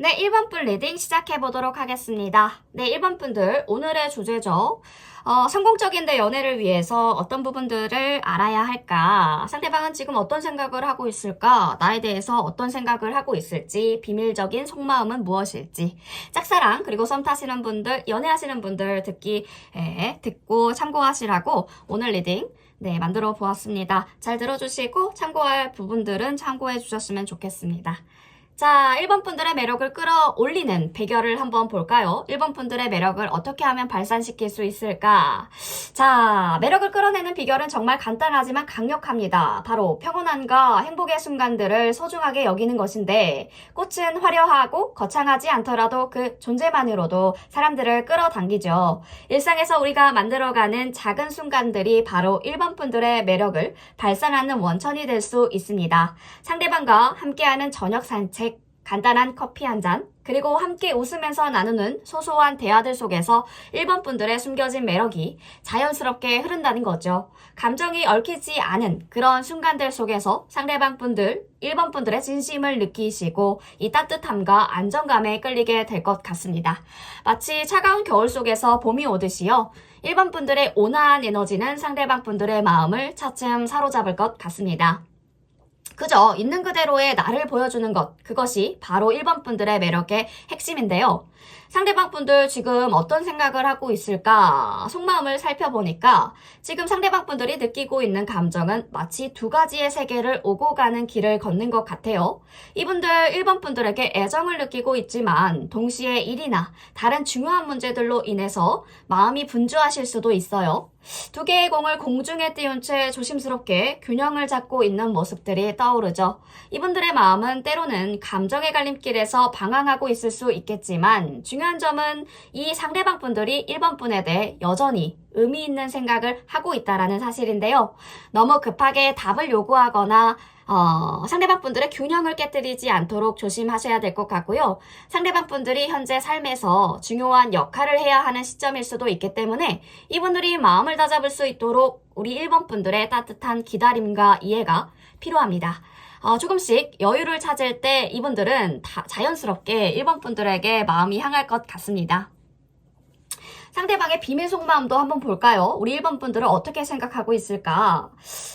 네, 1번 분 리딩 시작해 보도록 하겠습니다. 네, 1번 분들 오늘의 주제죠. 성공적인 내 연애를 위해서 어떤 부분들을 알아야 할까? 상대방은 지금 어떤 생각을 하고 있을까? 나에 대해서 어떤 생각을 하고 있을지, 비밀적인 속마음은 무엇일지. 짝사랑 그리고 썸 타시는 분들, 연애하시는 분들 듣고 참고하시라고 오늘 리딩 만들어 보았습니다. 잘 들어주시고 참고할 부분들은 참고해 주셨으면 좋겠습니다. 자, 1번 분들의 매력을 끌어올리는 비결을 한번 볼까요? 1번 분들의 매력을 어떻게 하면 발산시킬 수 있을까? 자, 매력을 끌어내는 비결은 정말 간단하지만 강력합니다. 바로 평온함과 행복의 순간들을 소중하게 여기는 것인데, 꽃은 화려하고 거창하지 않더라도 그 존재만으로도 사람들을 끌어당기죠. 일상에서 우리가 만들어가는 작은 순간들이 바로 1번 분들의 매력을 발산하는 원천이 될 수 있습니다. 상대방과 함께하는 저녁 산책, 간단한 커피 한 잔, 그리고 함께 웃으면서 나누는 소소한 대화들 속에서 1번 분들의 숨겨진 매력이 자연스럽게 흐른다는 거죠. 감정이 얽히지 않은 그런 순간들 속에서 상대방 분들, 1번 분들의 진심을 느끼시고 이 따뜻함과 안정감에 끌리게 될 것 같습니다. 마치 차가운 겨울 속에서 봄이 오듯이요. 1번 분들의 온화한 에너지는 상대방 분들의 마음을 차츰 사로잡을 것 같습니다. 그저 있는 그대로의 나를 보여주는 것, 그것이 바로 1번 분들의 매력의 핵심인데요. 상대방 분들 지금 어떤 생각을 하고 있을까? 속마음을 살펴보니까 지금 상대방 분들이 느끼고 있는 감정은 마치 두 가지의 세계를 오고 가는 길을 걷는 것 같아요. 이분들 1번 분들에게 애정을 느끼고 있지만 동시에 일이나 다른 중요한 문제들로 인해서 마음이 분주하실 수도 있어요. 두 개의 공을 공중에 띄운 채 조심스럽게 균형을 잡고 있는 모습들이 떠오르죠. 이분들의 마음은 때로는 감정의 갈림길에서 방황하고 있을 수 있겠지만 중요한 점은 이 상대방 분들이 1번 분에 대해 여전히 의미 있는 생각을 하고 있다는 사실인데요. 너무 급하게 답을 요구하거나 상대방 분들의 균형을 깨뜨리지 않도록 조심하셔야 될 것 같고요. 상대방 분들이 현재 삶에서 중요한 역할을 해야 하는 시점일 수도 있기 때문에 이분들이 마음을 다잡을 수 있도록 우리 1번 분들의 따뜻한 기다림과 이해가 필요합니다. 조금씩 여유를 찾을 때 이분들은 자연스럽게 1번 분들에게 마음이 향할 것 같습니다. 상대방의 비밀 속마음도 한번 볼까요? 우리 1번 분들은 어떻게 생각하고 있을까?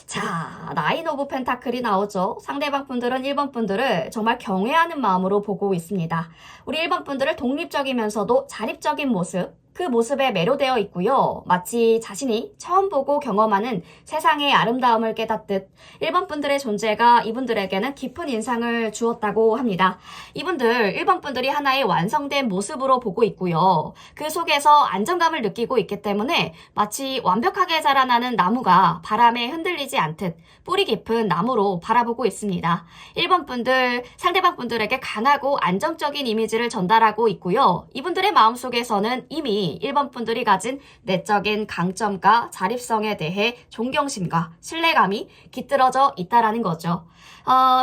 자, 나인 오브 펜타클이 나오죠. 상대방 분들은 1번 분들을 정말 경외하는 마음으로 보고 있습니다. 우리 1번 분들을 독립적이면서도 자립적인 모습, 그 모습에 매료되어 있고요. 마치 자신이 처음 보고 경험하는 세상의 아름다움을 깨닫듯 1번 분들의 존재가 이분들에게는 깊은 인상을 주었다고 합니다. 이분들 1번 분들이 하나의 완성된 모습으로 보고 있고요. 그 속에서 안정감을 느끼고 있기 때문에 마치 완벽하게 자라나는 나무가 바람에 흔들리지 않듯 뿌리 깊은 나무로 바라보고 있습니다. 1번 분들 상대방 분들에게 강하고 안정적인 이미지를 전달하고 있고요. 이분들의 마음속에서는 이미 1번 분들이 가진 내적인 강점과 자립성에 대해 존경심과 신뢰감이 깃들어져 있다라는 거죠.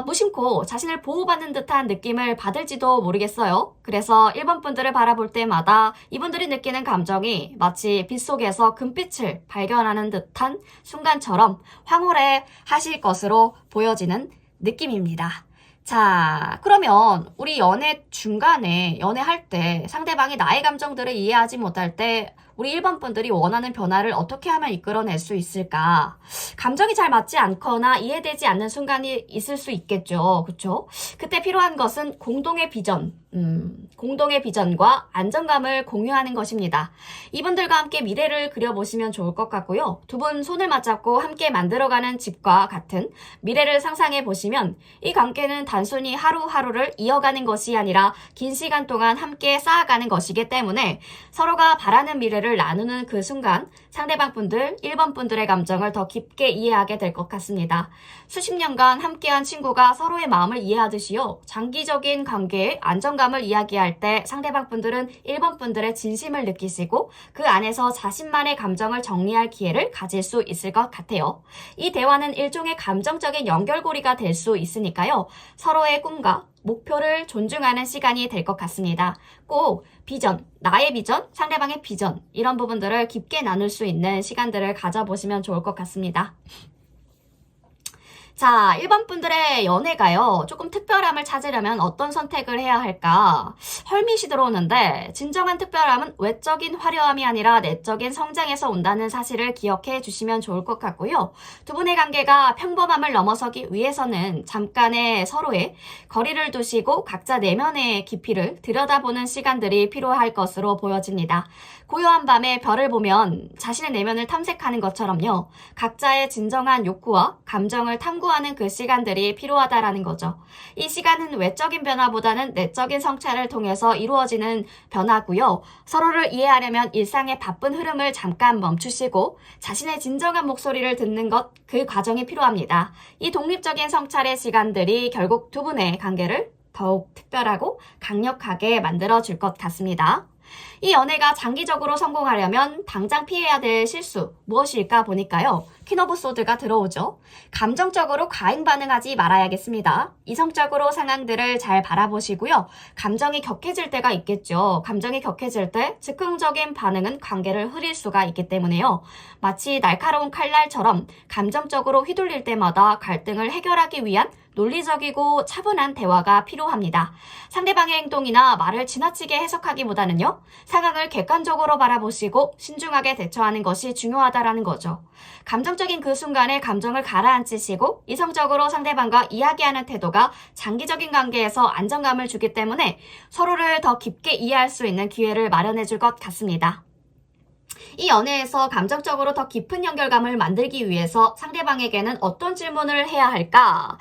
무심코 자신을 보호받는 듯한 느낌을 받을지도 모르겠어요. 그래서 1번 분들을 바라볼 때마다 이분들이 느끼는 감정이 마치 빛 속에서 금빛을 발견하는 듯한 순간처럼 황홀해 하실 것으로 보여지는 느낌입니다. 자, 그러면 우리 연애 중간에 연애할 때 상대방이 나의 감정들을 이해하지 못할 때 우리 1번 분들이 원하는 변화를 어떻게 하면 이끌어낼 수 있을까? 감정이 잘 맞지 않거나 이해되지 않는 순간이 있을 수 있겠죠. 그렇죠? 그때 필요한 것은 공동의 비전과 안정감을 공유하는 것입니다. 이분들과 함께 미래를 그려보시면 좋을 것 같고요. 두 분 손을 맞잡고 함께 만들어가는 집과 같은 미래를 상상해 보시면 이 관계는 단순히 하루하루를 이어가는 것이 아니라 긴 시간 동안 함께 쌓아가는 것이기 때문에 서로가 바라는 미래를 나누는 그 순간 상대방 분들, 1번 분들의 감정을 더 깊게 이해하게 될 것 같습니다. 수십 년간 함께한 친구가 서로의 마음을 이해하듯이요. 장기적인 관계의 안정감을 이야기할 때 상대방 분들은 1번 분들의 진심을 느끼시고 그 안에서 자신만의 감정을 정리할 기회를 가질 수 있을 것 같아요. 이 대화는 일종의 감정적인 연결고리가 될 수 있으니까요. 서로의 꿈과 목표를 존중하는 시간이 될 것 같습니다. 꼭 비전, 나의 비전, 상대방의 비전 이런 부분들을 깊게 나눌 수 있는 시간들을 가져보시면 좋을 것 같습니다. 자, 1번 분들의 연애가요, 조금 특별함을 찾으려면 어떤 선택을 해야 할까? 헐밋이 들어오는데, 진정한 특별함은 외적인 화려함이 아니라 내적인 성장에서 온다는 사실을 기억해 주시면 좋을 것 같고요. 두 분의 관계가 평범함을 넘어서기 위해서는 잠깐의 서로의 거리를 두시고 각자 내면의 깊이를 들여다보는 시간들이 필요할 것으로 보여집니다. 고요한 밤에 별을 보면 자신의 내면을 탐색하는 것처럼요. 각자의 진정한 욕구와 감정을 탐구하는 그 시간들이 필요하다라는 거죠. 이 시간은 외적인 변화보다는 내적인 성찰을 통해서 이루어지는 변화고요. 서로를 이해하려면 일상의 바쁜 흐름을 잠깐 멈추시고 자신의 진정한 목소리를 듣는 것, 그 과정이 필요합니다. 이 독립적인 성찰의 시간들이 결국 두 분의 관계를 더욱 특별하고 강력하게 만들어줄 것 같습니다. 이 연애가 장기적으로 성공하려면 당장 피해야 될 실수 무엇일까 보니까요. 퀸 오브 소드가 들어오죠. 감정적으로 과잉 반응하지 말아야겠습니다. 이성적으로 상황들을 잘 바라보시고요. 감정이 격해질 때가 있겠죠. 감정이 격해질 때 즉흥적인 반응은 관계를 흐릴 수가 있기 때문에요. 마치 날카로운 칼날처럼 감정적으로 휘둘릴 때마다 갈등을 해결하기 위한 논리적이고 차분한 대화가 필요합니다. 상대방의 행동이나 말을 지나치게 해석하기보다는요. 상황을 객관적으로 바라보시고 신중하게 대처하는 것이 중요하다라는 거죠. 감정적인 그 순간에 감정을 가라앉히시고 이성적으로 상대방과 이야기하는 태도가 장기적인 관계에서 안정감을 주기 때문에 서로를 더 깊게 이해할 수 있는 기회를 마련해 줄 것 같습니다. 이 연애에서 감정적으로 더 깊은 연결감을 만들기 위해서 상대방에게는 어떤 질문을 해야 할까?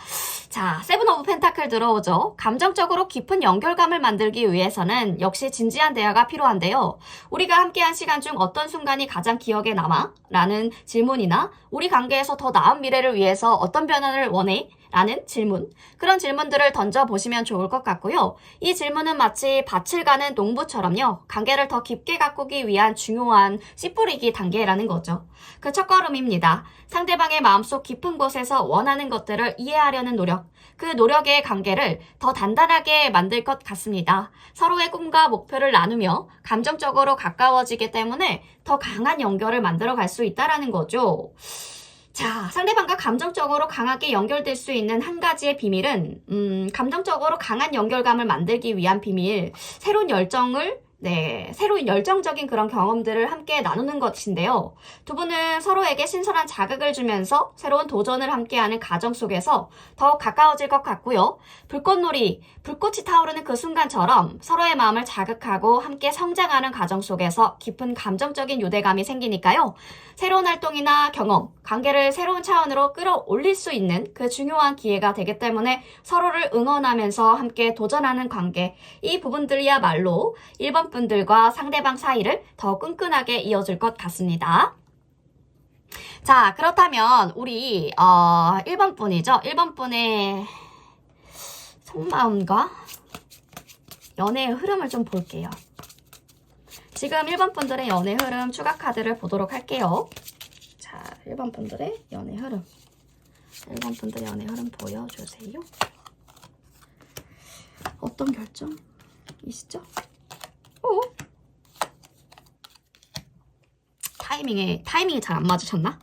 자, 세븐 오브 펜타클 들어오죠. 감정적으로 깊은 연결감을 만들기 위해서는 역시 진지한 대화가 필요한데요. 우리가 함께한 시간 중 어떤 순간이 가장 기억에 남아? 라는 질문이나 우리 관계에서 더 나은 미래를 위해서 어떤 변화를 원해? 라는 질문. 그런 질문들을 던져보시면 좋을 것 같고요. 이 질문은 마치 밭을 가는 농부처럼요. 관계를 더 깊게 가꾸기 위한 중요한 씨 뿌리기 단계라는 거죠. 그 첫걸음입니다. 상대방의 마음속 깊은 곳에서 원하는 것들을 이해하려는 노력. 그 노력의 관계를 더 단단하게 만들 것 같습니다. 서로의 꿈과 목표를 나누며 감정적으로 가까워지기 때문에 더 강한 연결을 만들어 갈 수 있다는 거죠. 자, 상대방과 감정적으로 강하게 연결될 수 있는 한 가지의 비밀은 감정적으로 강한 연결감을 만들기 위한 비밀, 새로운 열정적인 그런 경험들을 함께 나누는 것인데요. 두 분은 서로에게 신선한 자극을 주면서 새로운 도전을 함께하는 과정 속에서 더욱 가까워질 것 같고요. 불꽃놀이, 불꽃이 타오르는 그 순간처럼 서로의 마음을 자극하고 함께 성장하는 과정 속에서 깊은 감정적인 유대감이 생기니까요. 새로운 활동이나 경험, 관계를 새로운 차원으로 끌어올릴 수 있는 그 중요한 기회가 되기 때문에 서로를 응원하면서 함께 도전하는 관계, 이 부분들이야말로 1번 분들과 상대방 사이를 더 끈끈하게 이어줄 것 같습니다. 자, 그렇다면 우리 1번 분이죠. 1번 분의 속마음과 연애의 흐름을 좀 볼게요. 지금 1번 분들의 연애 흐름 추가 카드를 보도록 할게요. 자, 1번 분들의 연애 흐름. 1번 분들의 연애 흐름 보여주세요. 어떤 결정이시죠? 오? 타이밍이 잘 안 맞으셨나?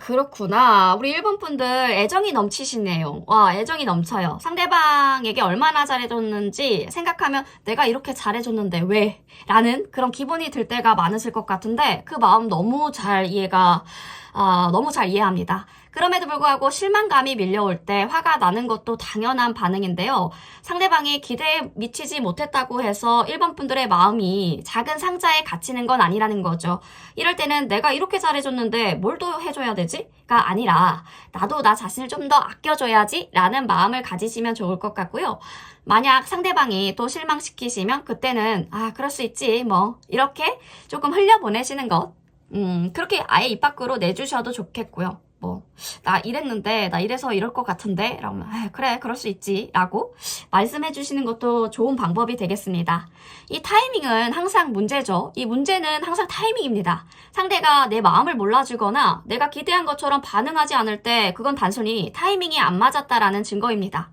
그렇구나. 우리 1번 분들 애정이 넘치시네요. 와, 애정이 넘쳐요. 상대방에게 얼마나 잘해줬는지 생각하면 내가 이렇게 잘해줬는데 왜? 라는 그런 기분이 들 때가 많으실 것 같은데 그 마음 너무 잘 이해합니다. 그럼에도 불구하고 실망감이 밀려올 때 화가 나는 것도 당연한 반응인데요. 상대방이 기대에 미치지 못했다고 해서 1번 분들의 마음이 작은 상자에 갇히는 건 아니라는 거죠. 이럴 때는 내가 이렇게 잘해줬는데 뭘 또 해줘야 되지? 가 아니라 나도 나 자신을 좀 더 아껴줘야지 라는 마음을 가지시면 좋을 것 같고요. 만약 상대방이 또 실망시키시면 그때는 그럴 수 있지 뭐 이렇게 조금 흘려보내시는 것 그렇게 아예 입 밖으로 내주셔도 좋겠고요. 뭐, 나 이랬는데, 나 이래서 이럴 것 같은데? 라고 하면, 그래, 그럴 수 있지. 라고 말씀해 주시는 것도 좋은 방법이 되겠습니다. 이 타이밍은 항상 문제죠. 이 문제는 항상 타이밍입니다. 상대가 내 마음을 몰라주거나 내가 기대한 것처럼 반응하지 않을 때 그건 단순히 타이밍이 안 맞았다라는 증거입니다.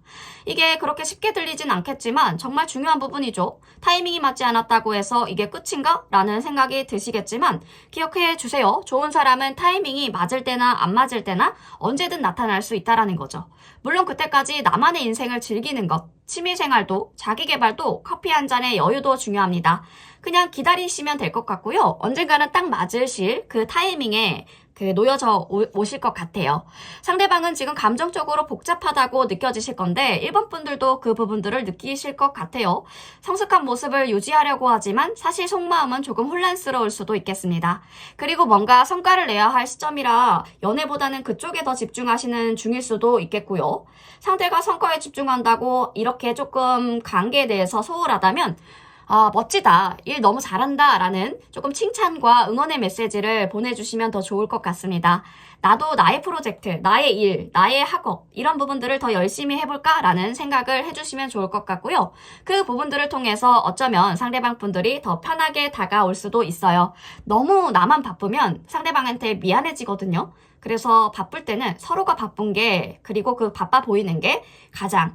이게 그렇게 쉽게 들리진 않겠지만 정말 중요한 부분이죠. 타이밍이 맞지 않았다고 해서 이게 끝인가? 라는 생각이 드시겠지만 기억해 주세요. 좋은 사람은 타이밍이 맞을 때나 안 맞을 때나 언제든 나타날 수 있다라는 거죠. 물론 그때까지 나만의 인생을 즐기는 것, 취미생활도 자기계발도 커피 한 잔의 여유도 중요합니다. 그냥 기다리시면 될 것 같고요. 언젠가는 딱 맞으실 그 타이밍에 놓여져 오실 것 같아요. 상대방은 지금 감정적으로 복잡하다고 느껴지실 건데 1번 분들도 그 부분들을 느끼실 것 같아요. 성숙한 모습을 유지하려고 하지만 사실 속마음은 조금 혼란스러울 수도 있겠습니다. 그리고 뭔가 성과를 내야 할 시점이라 연애보다는 그쪽에 더 집중하시는 중일 수도 있겠고요. 상대가 성과에 집중한다고 이렇게 조금 관계에 대해서 소홀하다면 멋지다, 일 너무 잘한다 라는 조금 칭찬과 응원의 메시지를 보내주시면 더 좋을 것 같습니다. 나도 나의 프로젝트, 나의 일, 나의 학업 이런 부분들을 더 열심히 해볼까 라는 생각을 해주시면 좋을 것 같고요. 그 부분들을 통해서 어쩌면 상대방 분들이 더 편하게 다가올 수도 있어요. 너무 나만 바쁘면 상대방한테 미안해지거든요. 그래서 바쁠 때는 서로가 바쁜 게 그리고 그 바빠 보이는 게 가장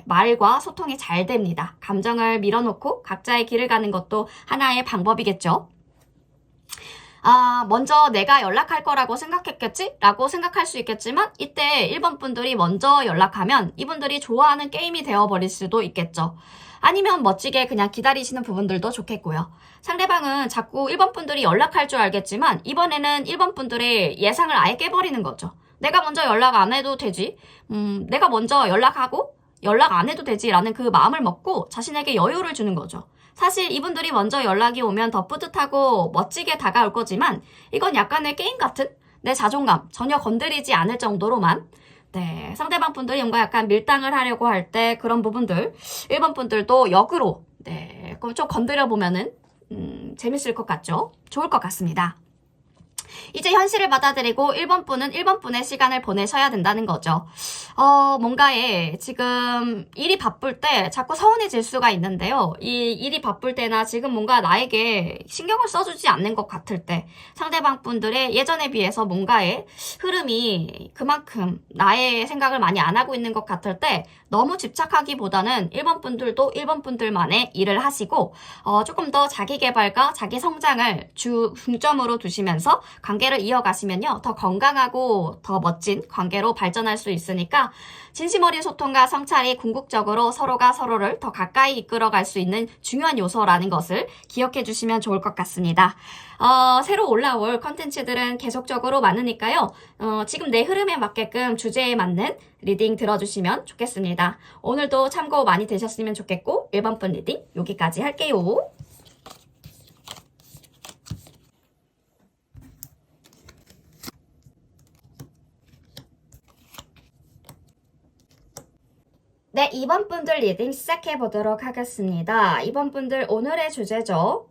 말과 소통이 잘 됩니다. 감정을 밀어놓고 각자의 길을 가는 것도 하나의 방법이겠죠. 먼저 내가 연락할 거라고 생각했겠지? 라고 생각할 수 있겠지만 이때 1번 분들이 먼저 연락하면 이분들이 좋아하는 게임이 되어버릴 수도 있겠죠. 아니면 멋지게 그냥 기다리시는 부분들도 좋겠고요. 상대방은 자꾸 1번 분들이 연락할 줄 알겠지만 이번에는 1번 분들의 예상을 아예 깨버리는 거죠. 내가 먼저 연락 안 해도 되지. 내가 먼저 연락하고 연락 안 해도 되지 라는 그 마음을 먹고 자신에게 여유를 주는 거죠. 사실 이분들이 먼저 연락이 오면 더 뿌듯하고 멋지게 다가올 거지만 이건 약간의 게임 같은 내 자존감 전혀 건드리지 않을 정도로만 상대방 분들이 뭔가 약간 밀당을 하려고 할 때 그런 부분들 1번 분들도 역으로 그럼 좀 건드려 보면은 재밌을 것 같죠? 좋을 것 같습니다. 이제 현실을 받아들이고 1번 분은 1번 분의 시간을 보내셔야 된다는 거죠. 뭔가에 지금 일이 바쁠 때 자꾸 서운해질 수가 있는데요. 이 일이 바쁠 때나 지금 뭔가 나에게 신경을 써주지 않는 것 같을 때 상대방 분들의 예전에 비해서 뭔가의 흐름이 그만큼 나의 생각을 많이 안 하고 있는 것 같을 때 너무 집착하기보다는 1번 분들도 1번 분들만의 일을 하시고 조금 더 자기 개발과 자기 성장을 중점으로 두시면서 관계를 이어가시면요. 더 건강하고 더 멋진 관계로 발전할 수 있으니까 진심 어린 소통과 성찰이 궁극적으로 서로가 서로를 더 가까이 이끌어갈 수 있는 중요한 요소라는 것을 기억해 주시면 좋을 것 같습니다. 새로 올라올 컨텐츠들은 계속적으로 많으니까요. 지금 내 흐름에 맞게끔 주제에 맞는 리딩 들어주시면 좋겠습니다. 오늘도 참고 많이 되셨으면 좋겠고 1번 분 리딩 여기까지 할게요. 네, 2번 분들 리딩 시작해 보도록 하겠습니다. 2번 분들 오늘의 주제죠.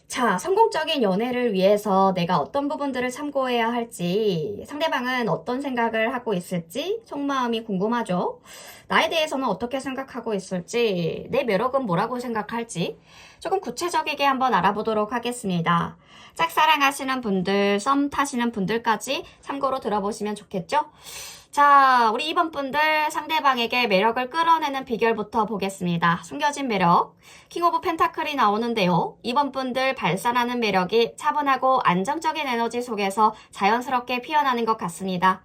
자, 성공적인 연애를 위해서 내가 어떤 부분들을 참고해야 할지, 상대방은 어떤 생각을 하고 있을지 속마음이 궁금하죠. 나에 대해서는 어떻게 생각하고 있을지, 내 매력은 뭐라고 생각할지 조금 구체적이게 한번 알아보도록 하겠습니다. 짝사랑하시는 분들, 썸 타시는 분들까지 참고로 들어보시면 좋겠죠? 자, 우리 2번 분들 상대방에게 매력을 끌어내는 비결부터 보겠습니다. 숨겨진 매력, 킹 오브 펜타클이 나오는데요. 2번 분들 발산하는 매력이 차분하고 안정적인 에너지 속에서 자연스럽게 피어나는 것 같습니다.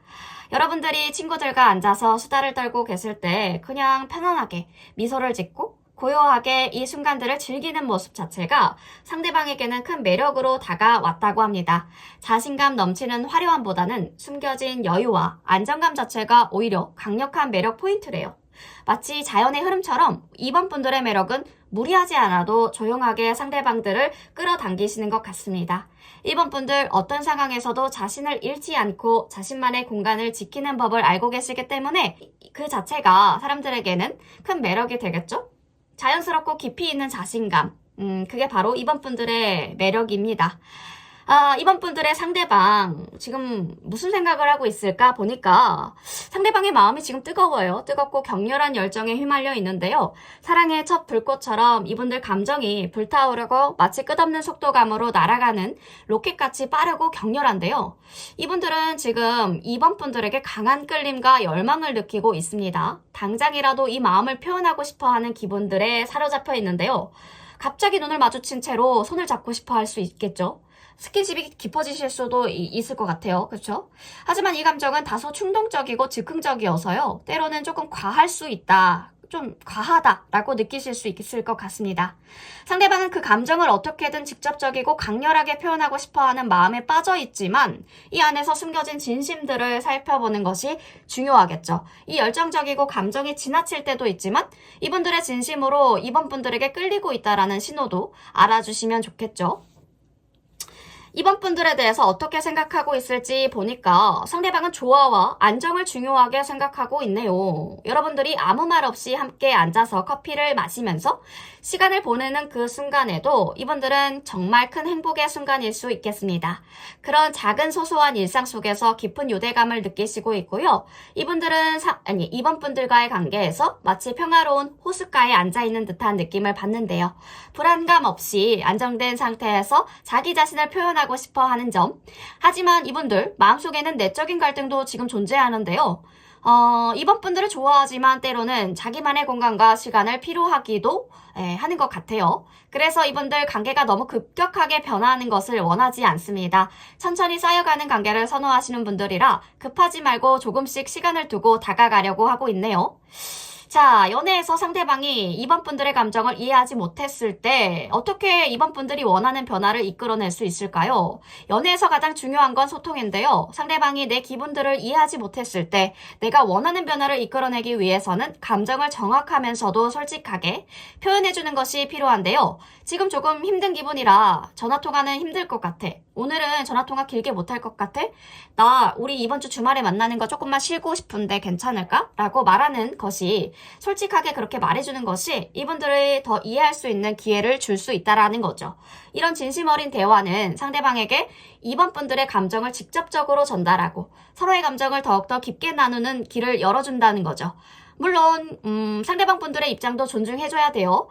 여러분들이 친구들과 앉아서 수다를 떨고 계실 때 그냥 편안하게 미소를 짓고 고요하게 이 순간들을 즐기는 모습 자체가 상대방에게는 큰 매력으로 다가왔다고 합니다. 자신감 넘치는 화려함보다는 숨겨진 여유와 안정감 자체가 오히려 강력한 매력 포인트래요. 마치 자연의 흐름처럼 2번 분들의 매력은 무리하지 않아도 조용하게 상대방들을 끌어당기시는 것 같습니다. 2번 분들 어떤 상황에서도 자신을 잃지 않고 자신만의 공간을 지키는 법을 알고 계시기 때문에 그 자체가 사람들에게는 큰 매력이 되겠죠? 자연스럽고 깊이 있는 자신감, 그게 바로 2번 분들의 매력입니다. 이번 분들의 상대방 지금 무슨 생각을 하고 있을까 보니까 상대방의 마음이 지금 뜨거워요. 뜨겁고 격렬한 열정에 휘말려 있는데요. 사랑의 첫 불꽃처럼 이분들 감정이 불타오르고 마치 끝없는 속도감으로 날아가는 로켓같이 빠르고 격렬한데요. 이분들은 지금 이번 분들에게 강한 끌림과 열망을 느끼고 있습니다. 당장이라도 이 마음을 표현하고 싶어하는 기분들에 사로잡혀 있는데요. 갑자기 눈을 마주친 채로 손을 잡고 싶어 할 수 있겠죠. 스킨십이 깊어지실 수도 있을 것 같아요. 그렇죠? 하지만 이 감정은 다소 충동적이고 즉흥적이어서요. 때로는 조금 과할 수 있다. 좀 과하다라고 느끼실 수 있을 것 같습니다. 상대방은 그 감정을 어떻게든 직접적이고 강렬하게 표현하고 싶어하는 마음에 빠져 있지만 이 안에서 숨겨진 진심들을 살펴보는 것이 중요하겠죠. 이 열정적이고 감정이 지나칠 때도 있지만 이분들의 진심으로 이번 분들에게 끌리고 있다라는 신호도 알아주시면 좋겠죠. 이번 분들에 대해서 어떻게 생각하고 있을지 보니까 상대방은 조화와 안정을 중요하게 생각하고 있네요. 여러분들이 아무 말 없이 함께 앉아서 커피를 마시면서 시간을 보내는 그 순간에도 이분들은 정말 큰 행복의 순간일 수 있겠습니다. 그런 작은 소소한 일상 속에서 깊은 유대감을 느끼시고 있고요. 이분들은 이번 분들과의 관계에서 마치 평화로운 호숫가에 앉아있는 듯한 느낌을 받는데요. 불안감 없이 안정된 상태에서 자기 자신을 표현하고 싶어 하는 점. 하지만 이분들 마음속에는 내적인 갈등도 지금 존재하는데요. 이번 분들을 좋아하지만 때로는 자기만의 공간과 시간을 필요하기도 하는 것 같아요. 그래서 이분들 관계가 너무 급격하게 변화하는 것을 원하지 않습니다. 천천히 쌓여가는 관계를 선호하시는 분들이라 급하지 말고 조금씩 시간을 두고 다가가려고 하고 있네요. 자, 연애에서 상대방이 이번 분들의 감정을 이해하지 못했을 때 어떻게 이번 분들이 원하는 변화를 이끌어낼 수 있을까요? 연애에서 가장 중요한 건 소통인데요. 상대방이 내 기분들을 이해하지 못했을 때 내가 원하는 변화를 이끌어내기 위해서는 감정을 정확하면서도 솔직하게 표현해주는 것이 필요한데요. 지금 조금 힘든 기분이라 전화통화는 힘들 것 같아. 오늘은 전화통화 길게 못할 것 같아? 우리 이번 주 주말에 만나는 거 조금만 쉬고 싶은데 괜찮을까? 라고 말하는 것이 솔직하게 그렇게 말해주는 것이 이분들을 더 이해할 수 있는 기회를 줄 수 있다라는 거죠. 이런 진심 어린 대화는 상대방에게 이번 분들의 감정을 직접적으로 전달하고 서로의 감정을 더욱더 깊게 나누는 길을 열어준다는 거죠. 물론 상대방 분들의 입장도 존중해줘야 돼요.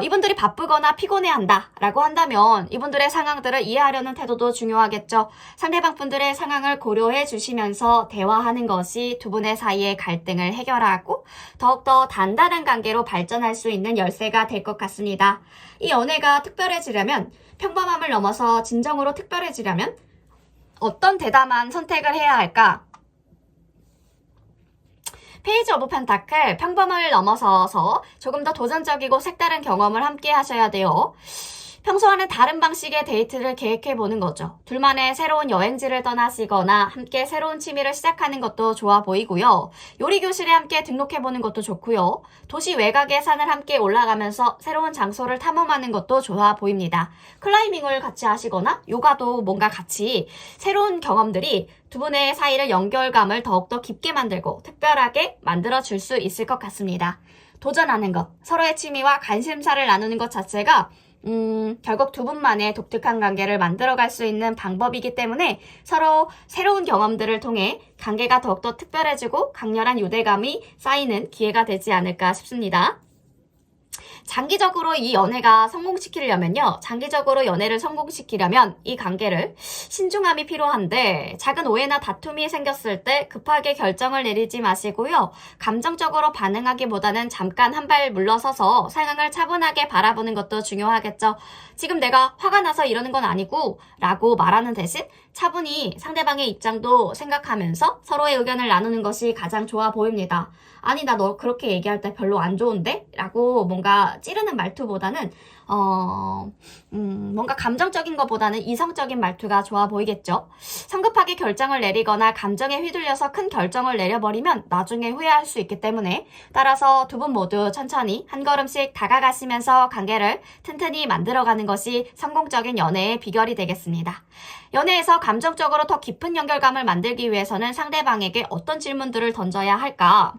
이분들이 바쁘거나 피곤해한다 라고 한다면 이분들의 상황들을 이해하려는 태도도 중요하겠죠. 상대방 분들의 상황을 고려해 주시면서 대화하는 것이 두 분의 사이의 갈등을 해결하고 더욱더 단단한 관계로 발전할 수 있는 열쇠가 될 것 같습니다. 이 연애가 특별해지려면, 평범함을 넘어서 진정으로 특별해지려면 어떤 대담한 선택을 해야 할까? 페이지 오브 펜타클, 평범을 넘어서서 조금 더 도전적이고 색다른 경험을 함께 하셔야 돼요. 평소와는 다른 방식의 데이트를 계획해보는 거죠. 둘만의 새로운 여행지를 떠나시거나 함께 새로운 취미를 시작하는 것도 좋아 보이고요. 요리교실에 함께 등록해보는 것도 좋고요. 도시 외곽의 산을 함께 올라가면서 새로운 장소를 탐험하는 것도 좋아 보입니다. 클라이밍을 같이 하시거나 요가도 뭔가 같이 새로운 경험들이 두 분의 사이를 연결감을 더욱더 깊게 만들고 특별하게 만들어줄 수 있을 것 같습니다. 도전하는 것, 서로의 취미와 관심사를 나누는 것 자체가 결국 두 분만의 독특한 관계를 만들어갈 수 있는 방법이기 때문에 서로 새로운 경험들을 통해 관계가 더욱더 특별해지고 강렬한 유대감이 쌓이는 기회가 되지 않을까 싶습니다. 장기적으로 이 연애가 성공시키려면요. 장기적으로 연애를 성공시키려면 이 관계를 신중함이 필요한데 작은 오해나 다툼이 생겼을 때 급하게 결정을 내리지 마시고요. 감정적으로 반응하기보다는 잠깐 한 발 물러서서 상황을 차분하게 바라보는 것도 중요하겠죠. 지금 내가 화가 나서 이러는 건 아니고 라고 말하는 대신 차분히 상대방의 입장도 생각하면서 서로의 의견을 나누는 것이 가장 좋아 보입니다. 아니 나 너 그렇게 얘기할 때 별로 안 좋은데? 라고 뭔가 찌르는 말투보다는 뭔가 감정적인 것보다는 이성적인 말투가 좋아 보이겠죠. 성급하게 결정을 내리거나 감정에 휘둘려서 큰 결정을 내려버리면 나중에 후회할 수 있기 때문에 따라서 두 분 모두 천천히 한 걸음씩 다가가시면서 관계를 튼튼히 만들어가는 것이 성공적인 연애의 비결이 되겠습니다. 연애에서 감정적으로 더 깊은 연결감을 만들기 위해서는 상대방에게 어떤 질문들을 던져야 할까?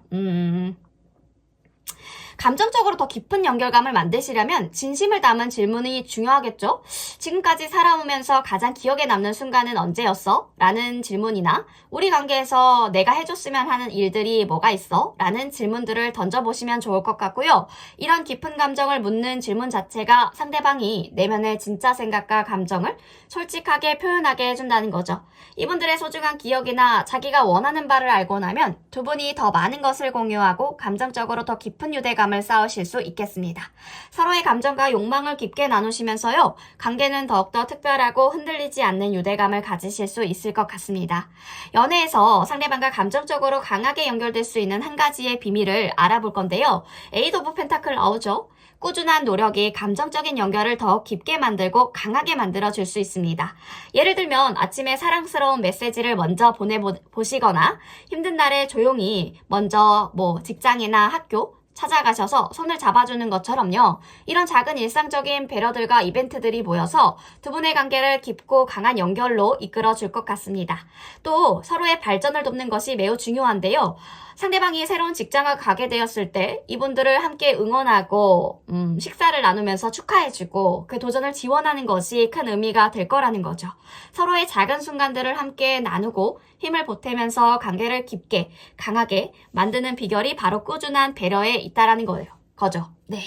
감정적으로 더 깊은 연결감을 만드시려면 진심을 담은 질문이 중요하겠죠? 지금까지 살아오면서 가장 기억에 남는 순간은 언제였어? 라는 질문이나 우리 관계에서 내가 해줬으면 하는 일들이 뭐가 있어? 라는 질문들을 던져보시면 좋을 것 같고요. 이런 깊은 감정을 묻는 질문 자체가 상대방이 내면의 진짜 생각과 감정을 솔직하게 표현하게 해준다는 거죠. 이분들의 소중한 기억이나 자기가 원하는 바를 알고 나면 두 분이 더 많은 것을 공유하고 감정적으로 더 깊은 유대감을 쌓으실 수 있겠습니다. 서로의 감정과 욕망을 깊게 나누시면서요. 관계는 더욱더 특별하고 흔들리지 않는 유대감을 가지실 수 있을 것 같습니다. 연애에서 상대방과 감정적으로 강하게 연결될 수 있는 한 가지의 비밀을 알아볼 건데요. 에이드 오브 펜타클 나오죠? 꾸준한 노력이 감정적인 연결을 더 깊게 만들고 강하게 만들어줄 수 있습니다. 예를 들면 아침에 사랑스러운 메시지를 먼저 보내보시거나 힘든 날에 조용히 먼저 직장이나 학교 찾아가셔서 손을 잡아주는 것처럼요. 이런 작은 일상적인 배려들과 이벤트들이 모여서 두 분의 관계를 깊고 강한 연결로 이끌어줄 것 같습니다. 또 서로의 발전을 돕는 것이 매우 중요한데요. 상대방이 새로운 직장을 가게 되었을 때 이분들을 함께 응원하고 식사를 나누면서 축하해주고 그 도전을 지원하는 것이 큰 의미가 될 거라는 거죠. 서로의 작은 순간들을 함께 나누고 힘을 보태면서 관계를 깊게 강하게 만드는 비결이 바로 꾸준한 배려에 있다라는 거죠. 네.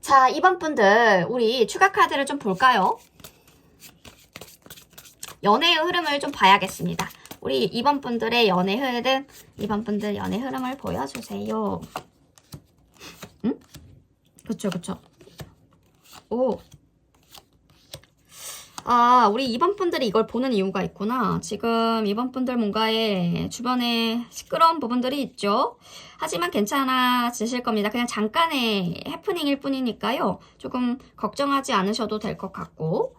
자, 이번 분들 우리 추가 카드를 좀 볼까요? 연애의 흐름을 좀 봐야겠습니다. 우리 이번 분들의 연애 흐름, 이번 분들 연애 흐름을 보여주세요. 응? 그쵸. 오. 아, 우리 이번 분들이 이걸 보는 이유가 있구나. 지금 이번 분들 뭔가에 주변에 시끄러운 부분들이 있죠. 하지만 괜찮아지실 겁니다. 그냥 잠깐의 해프닝일 뿐이니까요. 조금 걱정하지 않으셔도 될 것 같고.